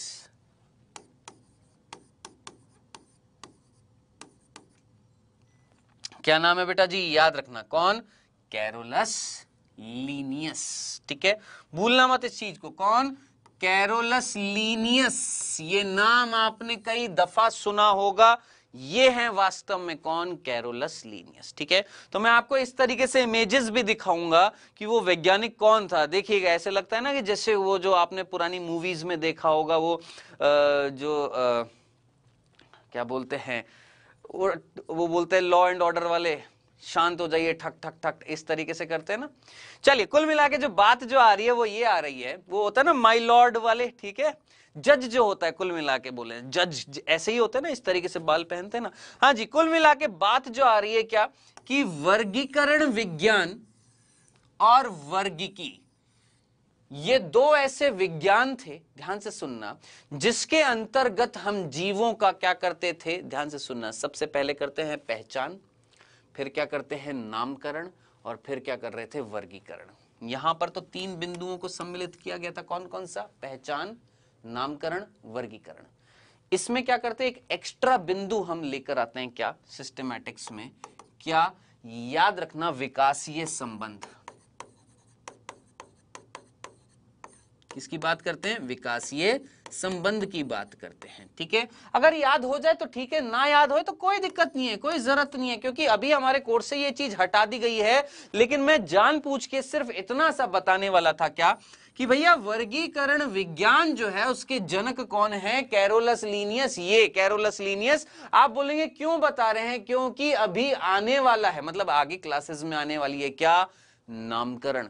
क्या नाम है बेटा जी, याद रखना, कौन, कैरोलस लीनियस। ठीक है, भूलना मत इस चीज को, कौन, कैरोलस लीनियस। ये नाम आपने कई दफा सुना होगा, ये हैं वास्तव में कौन, कैरोलस लीनियस। ठीक है, तो मैं आपको इस तरीके से इमेजेस भी दिखाऊंगा कि वो वैज्ञानिक कौन था। देखिएगा, ऐसे लगता है ना कि जैसे वो जो आपने पुरानी मूवीज में देखा होगा, वो क्या बोलते हैं, वो बोलते हैं लॉ एंड ऑर्डर वाले, शांत हो जाइए, ठक ठक ठक, इस तरीके से करते हैं ना। चलिए, कुल मिला के जो बात जो आ रही है वो ये आ रही है, वो होता है ना माय लॉर्ड वाले। ठीक है, जज जो होता है, कुल मिला के बोले जज ऐसे ही होते हैं ना, इस तरीके से बाल पहनते हैं ना। हाँ जी, कुल मिला के बात जो आ रही है क्या, कि वर्गीकरण विज्ञान और वर्गीकी, ये दो ऐसे विज्ञान थे, ध्यान से सुनना, जिसके अंतर्गत हम जीवों का क्या करते थे, ध्यान से सुनना, सबसे पहले करते हैं पहचान, फिर क्या करते हैं नामकरण, और फिर क्या कर रहे थे, वर्गीकरण। यहां पर तो 3 बिंदुओं को सम्मिलित किया गया था, कौन कौन सा, पहचान, नामकरण, वर्गीकरण। इसमें क्या करते हैं, एक एक्स्ट्रा बिंदु हम लेकर आते हैं, क्या, सिस्टेमैटिक्स में, क्या, याद रखना, विकासीय संबंध। किसकी बात करते हैं, विकासीय संबंध की बात करते हैं। ठीक है, अगर याद हो जाए तो ठीक है, ना याद हो तो कोई दिक्कत नहीं है, कोई जरूरत नहीं है, क्योंकि अभी हमारे कोर्स से ये चीज हटा दी गई है। लेकिन मैं जानबूझ के सिर्फ इतना सा बताने वाला था, क्या, कि भैया वर्गीकरण विज्ञान जो है उसके जनक कौन है, कैरोलस लीनियस। ये कैरोलस लीनियस, आप बोलेंगे क्यों बता रहे हैं, क्योंकि अभी आने वाला है, मतलब आगे क्लासेस में आने वाली है, क्या, नामकरण।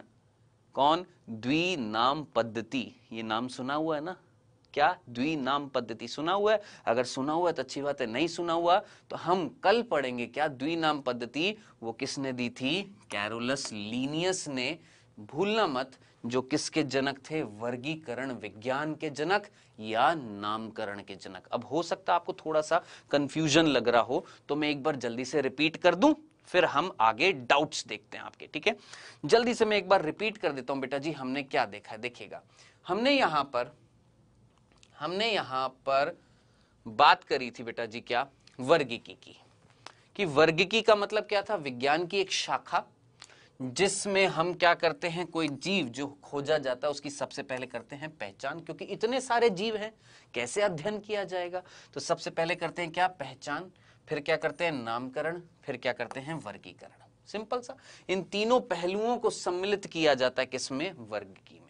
कौन, द्विनाम पद्धति। ये नाम सुना हुआ है ना, क्या, द्विनाम पद्धति सुना हुआ है। अगर सुना हुआ है तो अच्छी बात है, नहीं सुना हुआ तो हम कल पढ़ेंगे, क्या, द्विनाम पद्धति वो किसने दी थी, कैरोलस लीनियस ने। भूलना मत, जो किसके जनक थे, वर्गीकरण विज्ञान के जनक या नामकरण के जनक। अब हो सकता है आपको थोड़ा सा कंफ्यूजन लग रहा हो, तो मैं एक बार जल्दी से रिपीट कर दूं, फिर हम आगे डाउट्स देखते हैं आपके, ठीक है। जल्दी से मैं एक बार रिपीट कर देता हूं बेटा जी, हमने क्या देखा है, देखिएगा। हमने यहां पर बात करी थी बेटा जी, क्या, वर्गीकी की, कि वर्गीकी का मतलब क्या था, विज्ञान की एक शाखा जिसमें हम क्या करते हैं, कोई जीव जो खोजा जाता है उसकी सबसे पहले करते हैं पहचान, क्योंकि इतने सारे जीव हैं कैसे अध्ययन किया जाएगा, तो सबसे पहले करते हैं क्या, पहचान, फिर क्या करते हैं, नामकरण, फिर क्या करते हैं, वर्गीकरण। सिंपल सा, इन तीनों पहलुओं को सम्मिलित किया जाता है किसमें, वर्गीकी में,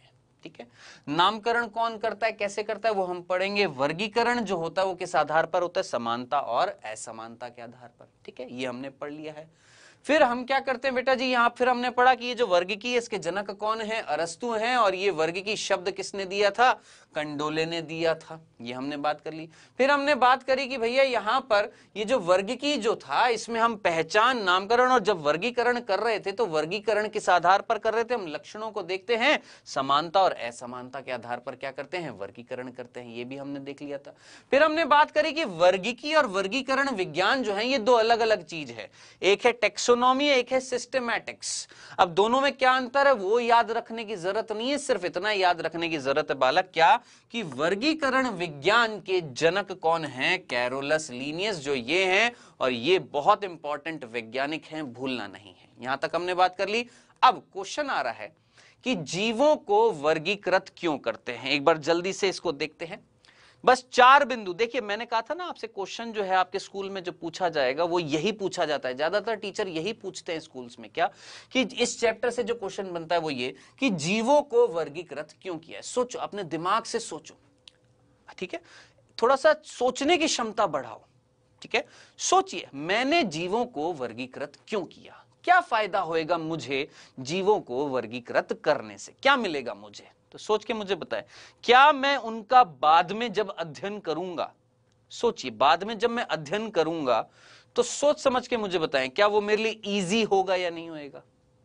ठीक है। नामकरण कौन करता है, कैसे करता है, वो हम पढ़ेंगे। वर्गीकरण जो होता है वो किस आधार पर होता है, समानता और असमानता के आधार पर, ठीक है, ये हमने पढ़ लिया है। फिर हम क्या करते हैं बेटा जी, यहां फिर हमने पढ़ा कि ये जो वर्गीकी है इसके जनक कौन है, अरस्तु हैं, और ये वर्गीकी शब्द किसने दिया था, कंडोले ने दिया था, ये हमने बात कर ली। फिर हमने बात करी कि भैया यहां पर ये जो वर्गीकी जो था इसमें हम पहचान, नामकरण, और जब वर्गीकरण कर रहे थे तो वर्गीकरण किस आधार पर कर रहे थे, हम लक्षणों को देखते हैं, समानता और असमानता के आधार पर क्या करते हैं, वर्गीकरण करते हैं, ये भी हमने देख लिया था। फिर हमने बात करी कि वर्गीकी और वर्गीकरण विज्ञान जो है ये दो अलग अलग चीज है, एक है टेक्सोनॉमी, एक है सिस्टमैटिक्स। अब दोनों में क्या अंतर है वो याद रखने की जरूरत नहीं है, सिर्फ इतना याद रखने की जरूरत है बालक, क्या, कि वर्गीकरण विज्ञान के जनक कौन हैं, कैरोलस लीनियस, जो ये हैं, और ये बहुत इंपॉर्टेंट वैज्ञानिक हैं, भूलना नहीं है। यहां तक हमने बात कर ली। अब क्वेश्चन आ रहा है कि जीवों को वर्गीकृत क्यों करते हैं, एक बार जल्दी से इसको देखते हैं। बस 4 बिंदु देखिए, मैंने कहा था ना आपसे, क्वेश्चन जो है आपके स्कूल में जो पूछा जाएगा वो यही पूछा जाता है, ज्यादातर टीचर यही पूछते हैं स्कूल्स में, क्या, कि इस चैप्टर से जो क्वेश्चन बनता है वो ये कि जीवों को वर्गीकृत क्यों किया है। सोचो, अपने दिमाग से सोचो, ठीक है, थोड़ा सा सोचने की क्षमता बढ़ाओ, ठीक है। सोचिए, मैंने जीवों को वर्गीकृत क्यों किया, क्या फायदा होएगा मुझे जीवों को वर्गीकृत करने से, क्या मिलेगा मुझे, तो सोच के मुझे बताएं। क्या मैं उनका बाद में जब अध्ययन करूंगा, सोचिए, बाद में जब मैं अध्ययन करूंगा तो सोच समझ के मुझे बताएं, क्या वो मेरे लिए इजी होगा या नहीं होएगा,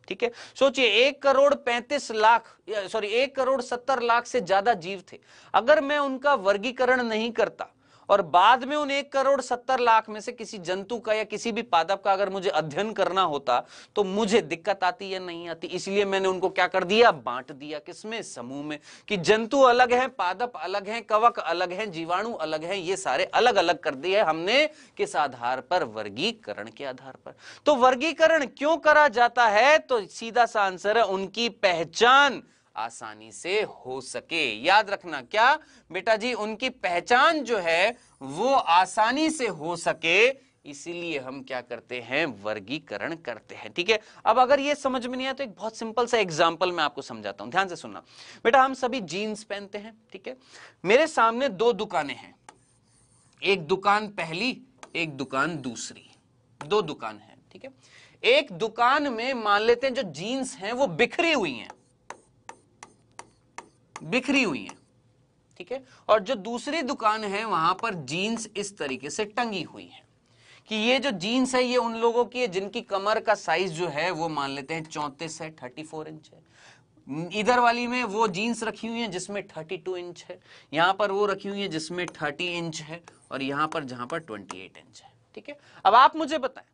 ठीक है। सोचिए, 1,35,70,00,000 से ज्यादा जीव थे, अगर मैं उनका वर्गीकरण नहीं करता और बाद में उन 1,70,00,000 में से किसी जंतु का या किसी भी पादप का अगर मुझे अध्ययन करना होता तो मुझे दिक्कत आती या नहीं आती। इसलिए मैंने उनको क्या कर दिया, बांट दिया, किसमें, समूह में, कि जंतु अलग हैं, पादप अलग हैं, कवक अलग हैं, जीवाणु अलग हैं, ये सारे अलग अलग कर दिए हमने, किस आधार पर, वर्गीकरण के आधार पर। तो वर्गीकरण क्यों करा जाता है, तो सीधा सा आंसर है, उनकी पहचान आसानी से हो सके। याद रखना, क्या बेटा जी, उनकी पहचान जो है वो आसानी से हो सके, इसीलिए हम क्या करते हैं, वर्गीकरण करते हैं, ठीक है। अब अगर ये समझ में नहीं आया तो एक बहुत सिंपल सा एग्जांपल मैं आपको समझाता हूं, ध्यान से सुनना बेटा। हम सभी जीन्स पहनते हैं, ठीक है। मेरे सामने 2 दुकानें हैं, एक दुकान पहली, एक दुकान दूसरी, 2 दुकान है, ठीक है। एक दुकान में मान लेते हैं जो जीन्स हैं वो बिखरी हुई हैं, ठीक है, और जो दूसरी दुकान है वहां पर जीन्स इस तरीके से टंगी हुई है, कि ये जो जीन्स है ये उन लोगों की है जिनकी कमर का साइज जो है वो मान लेते हैं 34 है, 34 इंच है। इधर वाली में वो जीन्स रखी हुई है जिसमें 32 इंच है, यहां पर वो रखी हुई है जिसमें 30 इंच है, और यहां पर जहां पर 28 इंच है, ठीक है। अब आप मुझे बताएं,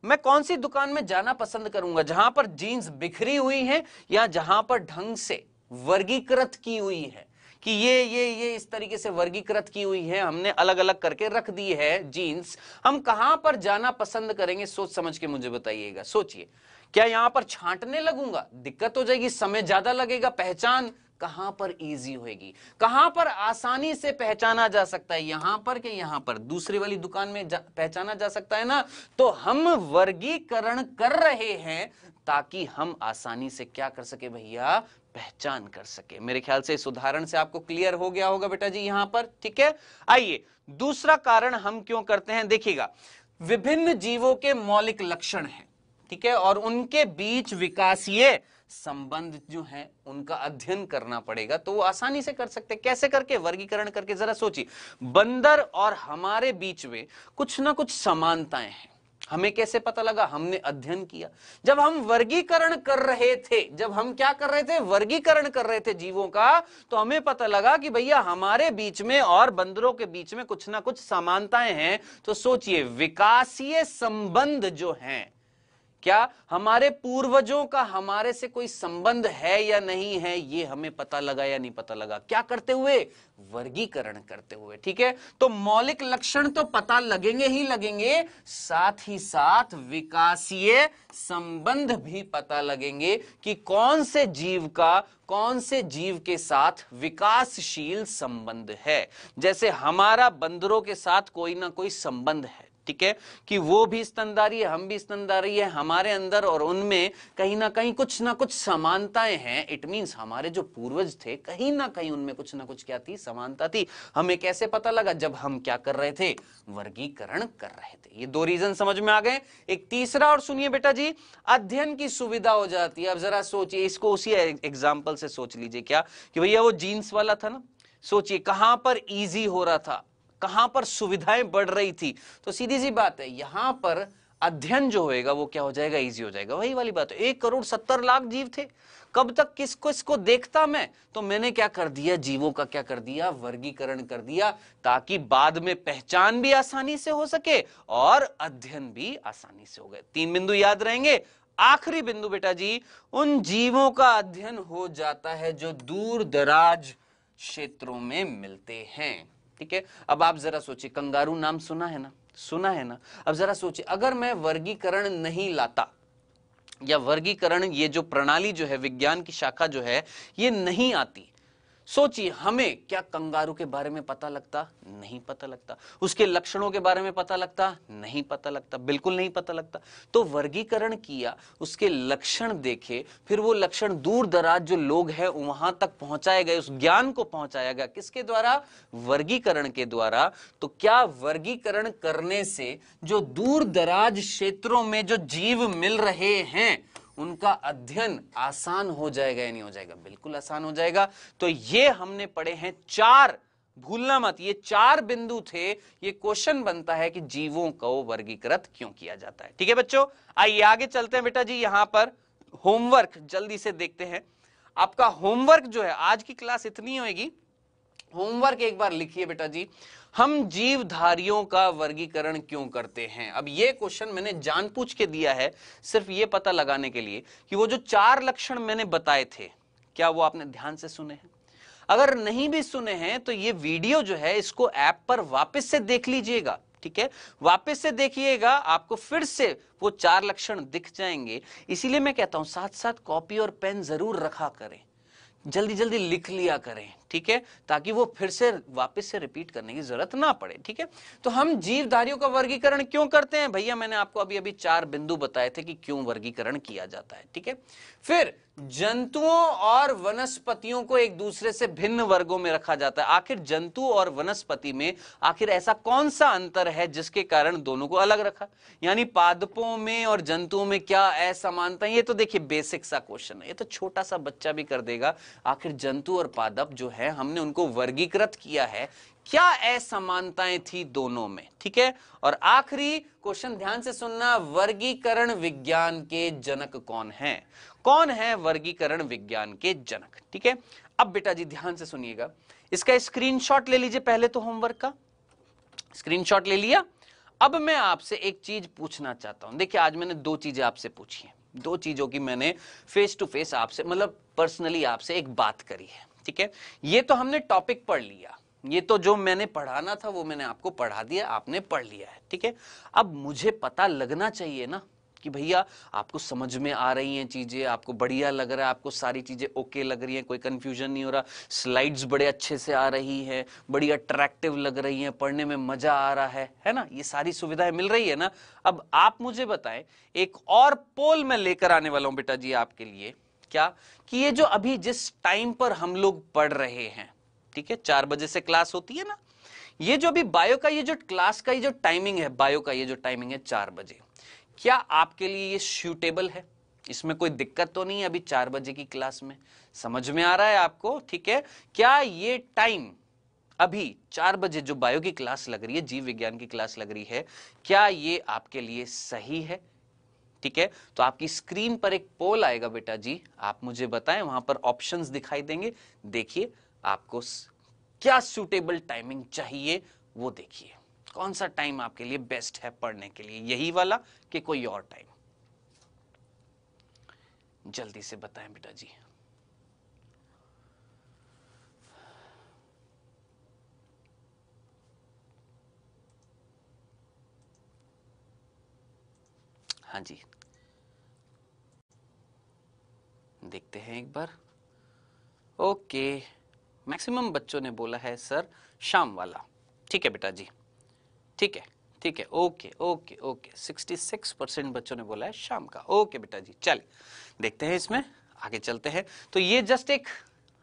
मैं कौन सी दुकान में जाना पसंद करूंगा, जहां पर जीन्स बिखरी हुई है या जहां पर ढंग से वर्गीकृत की हुई है, कि ये इस तरीके से वर्गीकृत की हुई है, हमने अलग अलग करके रख दी है जीन्स, हम कहां पर जाना पसंद करेंगे, सोच समझ के मुझे बताइएगा। सोचिए, क्या यहां पर छांटने लगूंगा, दिक्कत हो जाएगी, समय ज्यादा लगेगा, पहचान कहां पर इजी होगी, कहां पर आसानी से पहचाना जा सकता है, यहां पर कि यहां पर, दूसरी वाली दुकान में पहचाना जा सकता है ना। तो हम वर्गीकरण कर रहे हैं ताकि हम आसानी से क्या कर सके भैया, पहचान कर सके। मेरे ख्याल से इस उदाहरण से आपको क्लियर हो गया होगा बेटा जी यहां पर, ठीक है। आइए, दूसरा कारण हम क्यों करते हैं, देखिएगा, विभिन्न जीवों के मौलिक लक्षण हैं, ठीक है, और उनके बीच विकासीय संबंध जो है उनका अध्ययन करना पड़ेगा, तो वो आसानी से कर सकते हैं। कैसे करके, वर्गीकरण करके। जरा सोचिए, बंदर और हमारे बीच में कुछ ना कुछ समानताएं हैं, हमें कैसे पता लगा, हमने अध्ययन किया। जब हम वर्गीकरण कर रहे थे, जब हम क्या कर रहे थे, वर्गीकरण कर रहे थे जीवों का, तो हमें पता लगा कि भैया हमारे बीच में और बंदरों के बीच में कुछ ना कुछ समानताएं हैं। तो सोचिए, विकासीय संबंध जो हैं क्या हमारे पूर्वजों का हमारे से कोई संबंध है या नहीं है, ये हमें पता लगा या नहीं पता लगा? क्या करते हुए? वर्गीकरण करते हुए। ठीक है, तो मौलिक लक्षण तो पता लगेंगे ही लगेंगे, साथ ही साथ विकासीय संबंध भी पता लगेंगे कि कौन से जीव का कौन से जीव के साथ विकासशील संबंध है। जैसे हमारा बंदरों के साथ कोई ना कोई संबंध है, ठीक है, कि वो भी स्तनधारी है, हम भी स्तनधारी है, हमारे अंदर और उनमें कहीं ना कुछ समानताएं हैं। इट मींस हमारे जो पूर्वज थे कहीं ना कहीं उनमें कुछ ना कुछ क्या थी? समानता थी। हमें कैसे पता लगा? जब हम क्या कर रहे थे? वर्गीकरण कर रहे थे। ये दो रीजन समझ में आ गए। एक तीसरा और सुनिए बेटा जी, अध्ययन की सुविधा हो जाती है। अब जरा सोचिए, इसको उसी एग्जाम्पल से सोच लीजिए, क्या कि भैया वो जीन्स वाला था ना, सोचिए कहां पर इजी हो रहा था, कहां पर सुविधाएं बढ़ रही थी। तो सीधी सी बात है, यहां पर अध्ययन जो होएगा वो क्या हो जाएगा? इजी हो जाएगा। वही वाली बात है, 1,70,00,000 जीव थे, कब तक किसको इसको देखता मैं? तो मैंने क्या कर दिया? जीवों का क्या कर दिया? वर्गीकरण कर दिया, ताकि बाद में पहचान भी आसानी से हो सके और अध्ययन भी आसानी से हो गए। 3 बिंदु याद रहेंगे। आखिरी बिंदु बेटा जी, उन जीवों का अध्ययन हो जाता है जो दूर दराज क्षेत्रों में मिलते हैं। ठीक है, अब आप जरा सोचिए, कंगारू नाम सुना है ना? सुना है ना? अब जरा सोचिए, अगर मैं वर्गीकरण नहीं लाता, या वर्गीकरण ये जो प्रणाली जो है, विज्ञान की शाखा जो है, ये नहीं आती, सोचिए हमें क्या कंगारू के बारे में पता लगता? नहीं पता लगता। उसके लक्षणों के बारे में पता लगता? नहीं पता लगता, बिल्कुल नहीं पता लगता। तो वर्गीकरण किया, उसके लक्षण देखे, फिर वो लक्षण दूर दराज जो लोग हैं वहां तक पहुंचाए गए, उस ज्ञान को पहुंचाया गया किसके द्वारा? वर्गीकरण के द्वारा। तो क्या वर्गीकरण करने से जो दूर दराज क्षेत्रों में जो जीव मिल रहे हैं उनका अध्ययन आसान हो जाएगा या नहीं हो जाएगा? बिल्कुल आसान हो जाएगा। तो ये हमने पढ़े हैं 4, भूलना मत, ये 4 बिंदु थे। ये क्वेश्चन बनता है कि जीवों को वर्गीकृत क्यों किया जाता है। ठीक है बच्चों, आइए आगे चलते हैं बेटा जी। यहां पर होमवर्क जल्दी से देखते हैं। आपका होमवर्क जो है, आज की क्लास इतनी होगी, होमवर्क एक बार लिखिए बेटा जी, हम जीवधारियों का वर्गीकरण क्यों करते हैं। अब ये क्वेश्चन मैंने जानबूझ के दिया है, सिर्फ ये पता लगाने के लिए कि वो जो 4 लक्षण मैंने बताए थे, क्या वो आपने ध्यान से सुने हैं? अगर नहीं भी सुने हैं तो ये वीडियो जो है, इसको ऐप पर वापस से देख लीजिएगा। ठीक है, वापस से देखिएगा, आपको फिर से वो 4 लक्षण दिख जाएंगे। इसीलिए मैं कहता हूं साथ साथ कॉपी और पेन जरूर रखा करें, जल्दी जल्दी लिख लिया करें। ठीक है, ताकि वो फिर से वापस से रिपीट करने की जरूरत ना पड़े। ठीक है, तो हम जीवधारियों का वर्गीकरण क्यों करते हैं? भैया मैंने आपको अभी अभी 4 बिंदु बताए थे कि क्यों वर्गीकरण किया जाता है। ठीक है, फिर जंतुओं और वनस्पतियों को एक दूसरे से भिन्न वर्गों में रखा जाता है। आखिर जंतु और वनस्पति में आखिर ऐसा कौन सा अंतर है जिसके कारण दोनों को अलग रखा? यानी पादपों में और जंतुओं में क्या असमानता? ये तो देखिए बेसिक सा क्वेश्चन है, ये तो छोटा सा बच्चा भी कर देगा। आखिर जंतु और पादप जो है, हमने उनको वर्गीकृत किया है, क्या असमानताएं थी दोनों में? ठीक है, और आखिरी क्वेश्चन ध्यान से सुनना, वर्गीकरण विज्ञान के जनक कौन है? कौन है वर्गीकरण विज्ञान के जनक? ठीक है, अब बेटा जी ध्यान से सुनिएगा, इसका स्क्रीनशॉट ले लीजिए। पहले तो होमवर्क का स्क्रीनशॉट ले लिया। अब मैं आपसे एक चीज पूछना चाहता हूं। देखिए आज मैंने 2 चीजें आपसे पूछी हैं, 2 चीजों की मैंने फेस टू फेस आपसे, मतलब पर्सनली आपसे एक बात करी है। ठीक है, ये तो हमने टॉपिक पढ़ लिया, ये तो जो मैंने पढ़ाना था वो मैंने आपको पढ़ा दिया, आपने पढ़ लिया है। ठीक है, अब मुझे पता लगना चाहिए ना कि भैया आपको समझ में आ रही हैं चीजें, आपको बढ़िया लग रहा है, आपको सारी चीजें ओके लग रही हैं, कोई कंफ्यूजन नहीं हो रहा, स्लाइड्स बड़े अच्छे से आ रही हैं, बड़ी अट्रैक्टिव लग रही हैं, पढ़ने में मजा आ रहा है ना, ये सारी सुविधाएं मिल रही है ना। अब आप मुझे बताएं, एक और पोल मैं लेकर आने वाला हूं बेटा जी आपके लिए, क्या कि ये जो अभी जिस टाइम पर हम लोग पढ़ रहे हैं, ठीक है, 4 बजे से क्लास होती है ना, ये जो अभी बायो का ये जो क्लास का ये जो टाइमिंग है, बायो का ये जो टाइमिंग है 4 बजे, क्या आपके लिए ये सूटेबल है? इसमें कोई दिक्कत तो नहीं है अभी 4 बजे की क्लास में? समझ में आ रहा है आपको? ठीक है, क्या ये टाइम अभी 4 बजे जो बायो की क्लास लग रही है, जीव विज्ञान की क्लास लग रही है, क्या ये आपके लिए सही है? ठीक है, तो आपकी स्क्रीन पर एक पोल आएगा बेटा जी, आप मुझे बताएं, वहां पर ऑप्शंस दिखाई देंगे, देखिए आपको क्या सूटेबल टाइमिंग चाहिए वो देखिए, कौन सा टाइम आपके लिए बेस्ट है पढ़ने के लिए, यही वाला कि कोई और टाइम? जल्दी से बताएं बेटा जी। हाँ जी, देखते हैं एक बार। ओके, मैक्सिमम बच्चों ने बोला है सर शाम वाला। ठीक है बेटा जी, ठीक है ठीक है, ओके ओके ओके, 66% बच्चों ने बोला है शाम का। ओके बेटा जी, चलिए देखते हैं, इसमें आगे चलते हैं। तो ये जस्ट एक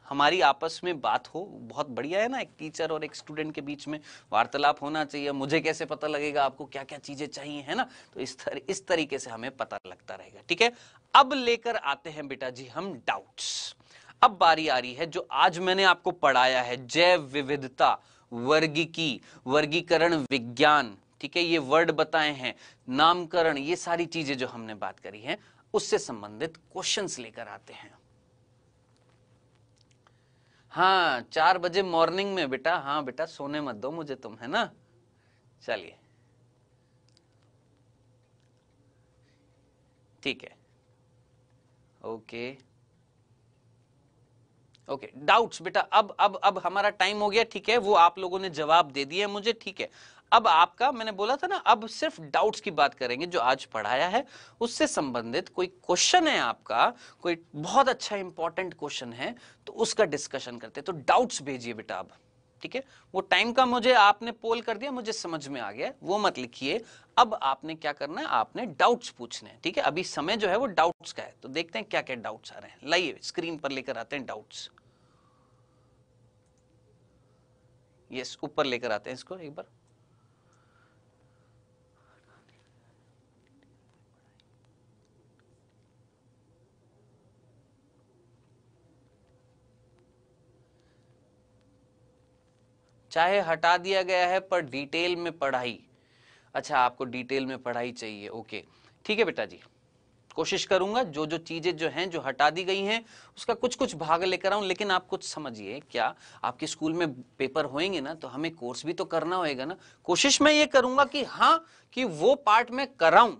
हमारी आपस में बात हो, बहुत बढ़िया है ना, एक टीचर और एक स्टूडेंट के बीच में वार्तालाप होना चाहिए। मुझे कैसे पता लगेगा आपको क्या क्या चीजें चाहिए, है ना, तो इस तरीके से हमें पता लगता रहेगा। ठीक है, अब लेकर आते हैं बेटा जी हम डाउट्स। अब बारी आ रही है जो आज मैंने आपको पढ़ाया है, जैव विविधता, वर्गीकी, वर्गीकरण विज्ञान, ठीक है, ये वर्ड बताए हैं, नामकरण, ये सारी चीजें जो हमने बात करी है उससे संबंधित क्वेश्चंस लेकर आते हैं। हाँ, 4 बजे मॉर्निंग में बेटा, हाँ बेटा सोने मत दो मुझे तुम, है ना। चलिए ठीक है, ओके ओके, डाउट्स बेटा, अब हमारा टाइम हो गया। ठीक है, वो आप लोगों ने जवाब दे दिया मुझे। ठीक है, अब आपका, मैंने बोला था ना, अब सिर्फ डाउट्स की बात करेंगे जो आज पढ़ाया है उससे संबंधित। कोई क्वेश्चन है आपका, कोई बहुत अच्छा इंपॉर्टेंट क्वेश्चन है तो उसका डिस्कशन करते हैं। तो डाउट्स भेजिए बेटा अब। ठीक है, वो टाइम का मुझे आपने पोल कर दिया, मुझे समझ में आ गया, वो मत लिखिए। अब आपने क्या करना है, आपने डाउट्स पूछने हैं। ठीक है, अभी समय जो है वो डाउट्स का है, तो देखते हैं क्या क्या डाउट्स आ रहे हैं। लाइए स्क्रीन पर लेकर आते हैं डाउट्स। यस, ऊपर लेकर आते हैं इसको एक बार। चाहे हटा दिया गया है पर डिटेल में पढ़ाई। अच्छा, आपको डिटेल में पढ़ाई चाहिए, ओके ठीक है बेटा जी, कोशिश करूंगा जो जो चीजें जो हैं जो हटा दी गई हैं उसका कुछ कुछ भाग लेकर आऊं। लेकिन आप कुछ समझिए, क्या आपके स्कूल में पेपर होंगे ना, तो हमें कोर्स भी तो करना होएगा ना। कोशिश मैं ये करूंगा कि हाँ, कि वो पार्ट मैं कराऊं।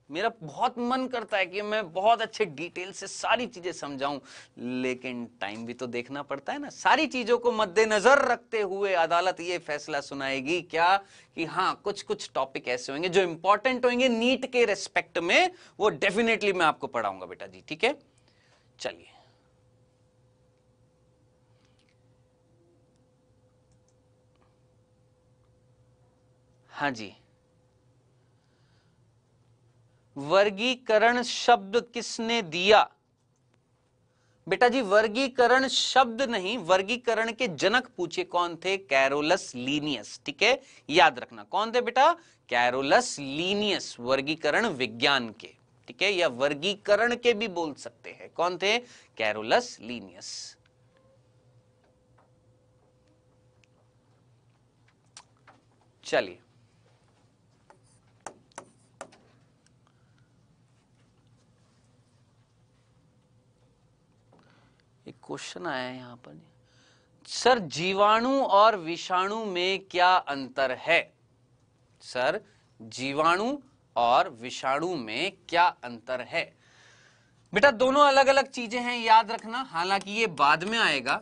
मेरा बहुत मन करता है कि मैं बहुत अच्छे डिटेल से सारी चीजें समझाऊं, लेकिन टाइम भी तो देखना पड़ता है ना। सारी चीजों को मद्देनजर रखते हुए अदालत ये फैसला सुनाएगी क्या, कि हाँ कुछ कुछ टॉपिक ऐसे होंगे जो इंपॉर्टेंट होंगे नीट के रेस्पेक्ट में, वो डेफिनेटली मैं आपको पढ़ाऊंगा बेटा जी। ठीक है, चलिए हाँ जी, वर्गीकरण शब्द किसने दिया। बेटा जी, वर्गीकरण शब्द नहीं, वर्गीकरण के जनक पूछिए कौन थे, कैरोलस लीनियस। ठीक है, याद रखना कौन थे बेटा, कैरोलस लीनियस, वर्गीकरण विज्ञान के। ठीक है, या वर्गीकरण के भी बोल सकते हैं, कौन थे, कैरोलस लीनियस। चलिए एक क्वेश्चन आया है यहां पर, सर जीवाणु और विषाणु में क्या अंतर है। सर जीवाणु और विषाणु में क्या अंतर है। बेटा दोनों अलग अलग चीजें हैं, याद रखना, हालांकि ये बाद में आएगा।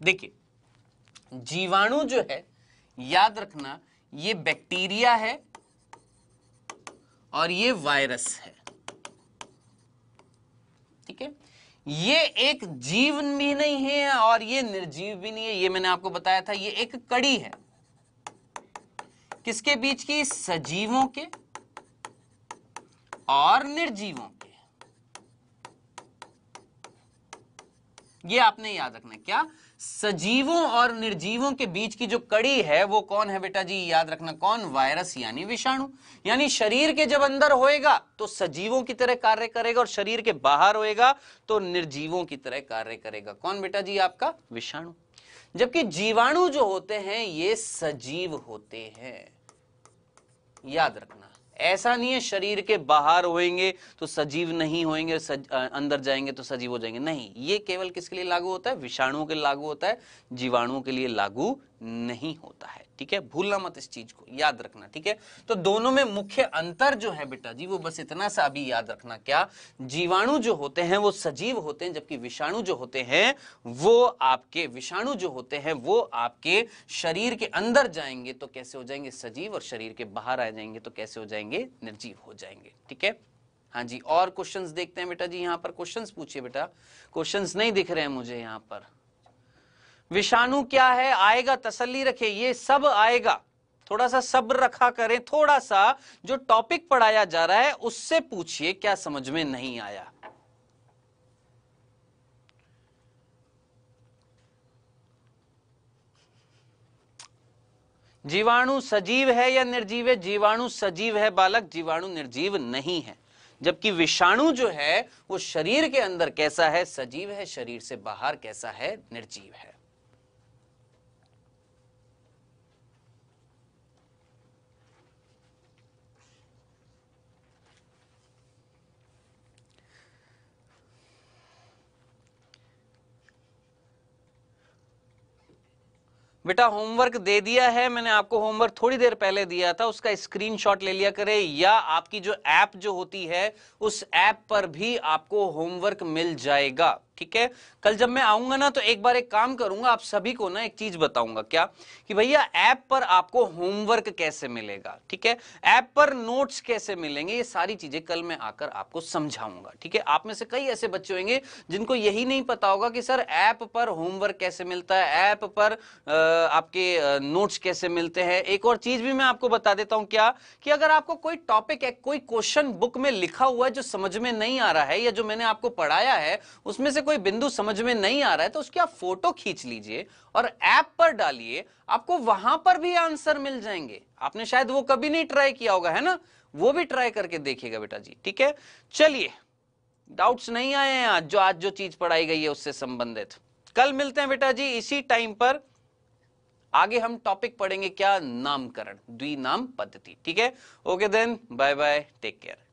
देखिए, जीवाणु जो है, याद रखना, ये बैक्टीरिया है और ये वायरस है। ठीक है, ये एक जीव भी नहीं है और ये निर्जीव भी नहीं है, ये मैंने आपको बताया था, ये एक कड़ी है किसके बीच की, सजीवों के और निर्जीवों के। ये आपने याद रखना है, क्या, सजीवों और निर्जीवों के बीच की जो कड़ी है वो कौन है बेटा जी, याद रखना, कौन, वायरस यानी विषाणु। यानी शरीर के जब अंदर होएगा तो सजीवों की तरह कार्य करेगा और शरीर के बाहर होएगा तो निर्जीवों की तरह कार्य करेगा। कौन बेटा जी, आपका विषाणु। जबकि जीवाणु जो होते हैं ये सजीव होते हैं, याद रखना। ऐसा नहीं है शरीर के बाहर होंगे तो सजीव नहीं होंगे, अंदर जाएंगे तो सजीव हो जाएंगे, नहीं, ये केवल किसके लिए लागू होता है, विषाणुओं के लिए लागू होता है, जीवाणुओं के लिए लागू नहीं होता है। ठीक है, भूलना मत इस चीज को, याद रखना। ठीक है, तो दोनों में मुख्य अंतर जो है बेटा जी वो बस इतना सा अभी याद रखना, क्या, जीवाणु जो होते हैं वो सजीव होते हैं, जबकि विषाणु जो होते हैं वो आपके शरीर के अंदर जाएंगे तो कैसे हो जाएंगे, सजीव, और शरीर के बाहर आ जाएंगे तो कैसे हो जाएंगे, निर्जीव हो जाएंगे। ठीक है, हाँ जी, और क्वेश्चंस देखते हैं बेटा जी। यहां पर क्वेश्चंस पूछिए बेटा, क्वेश्चंस नहीं दिख रहे हैं मुझे यहां पर। विषाणु क्या है, आएगा, तसल्ली रखिए, ये सब आएगा, थोड़ा सा सब्र रखा करें, थोड़ा सा जो टॉपिक पढ़ाया जा रहा है उससे पूछिए क्या समझ में नहीं आया। जीवाणु सजीव है या निर्जीव है, जीवाणु सजीव है बालक, जीवाणु निर्जीव नहीं है, जबकि विषाणु जो है वो शरीर के अंदर कैसा है, सजीव है, शरीर से बाहर कैसा है, निर्जीव है। बेटा होमवर्क दे दिया है मैंने आपको, होमवर्क थोड़ी देर पहले दिया था, उसका स्क्रीनशॉट ले लिया करें, या आपकी जो ऐप जो होती है उस ऐप पर भी आपको होमवर्क मिल जाएगा। ठीक है, कल जब मैं आऊंगा ना तो एक बार एक काम करूंगा, आप सभी को ना एक चीज बताऊंगा, क्या, कि भैया ऐप पर आपको होमवर्क कैसे मिलेगा। ठीक है, ऐप पर नोट्स कैसे मिलेंगे, ये सारी चीजें कल मैं आकर आपको समझाऊंगा। ठीक है, आप में से कई ऐसे बच्चे होंगे जिनको यही नहीं पता होगा कि सर ऐप पर होमवर्क कैसे मिलता है, ऐप पर आपके नोट्स कैसे मिलते हैं। एक और चीज भी मैं आपको बता देता हूं, क्या, कि अगर आपको कोई टॉपिक है, कोई क्वेश्चन बुक में लिखा हुआ है जो समझ में नहीं आ रहा है, या जो मैंने आपको पढ़ाया है उसमें से कोई बिंदु समझ में नहीं आ रहा है, तो उसकी आप फोटो खींच लीजिए और ऐप पर डालिए, आपको वहां पर भी आंसर मिल जाएंगे। आपने शायद वो कभी नहीं ट्राई किया होगा, है ना, वो भी ट्राई करके देखिएगा बेटा जी। ठीक है, चलिए, डाउट्स नहीं आए हैं आज जो चीज पढ़ाई गई है उससे संबंधित। कल मिलते हैं बेटा जी इसी टाइम पर, आगे हम टॉपिक पढ़ेंगे क्या, नामकरण, द्विनाम पद्धति। ठीक है, okay then, bye bye, take care.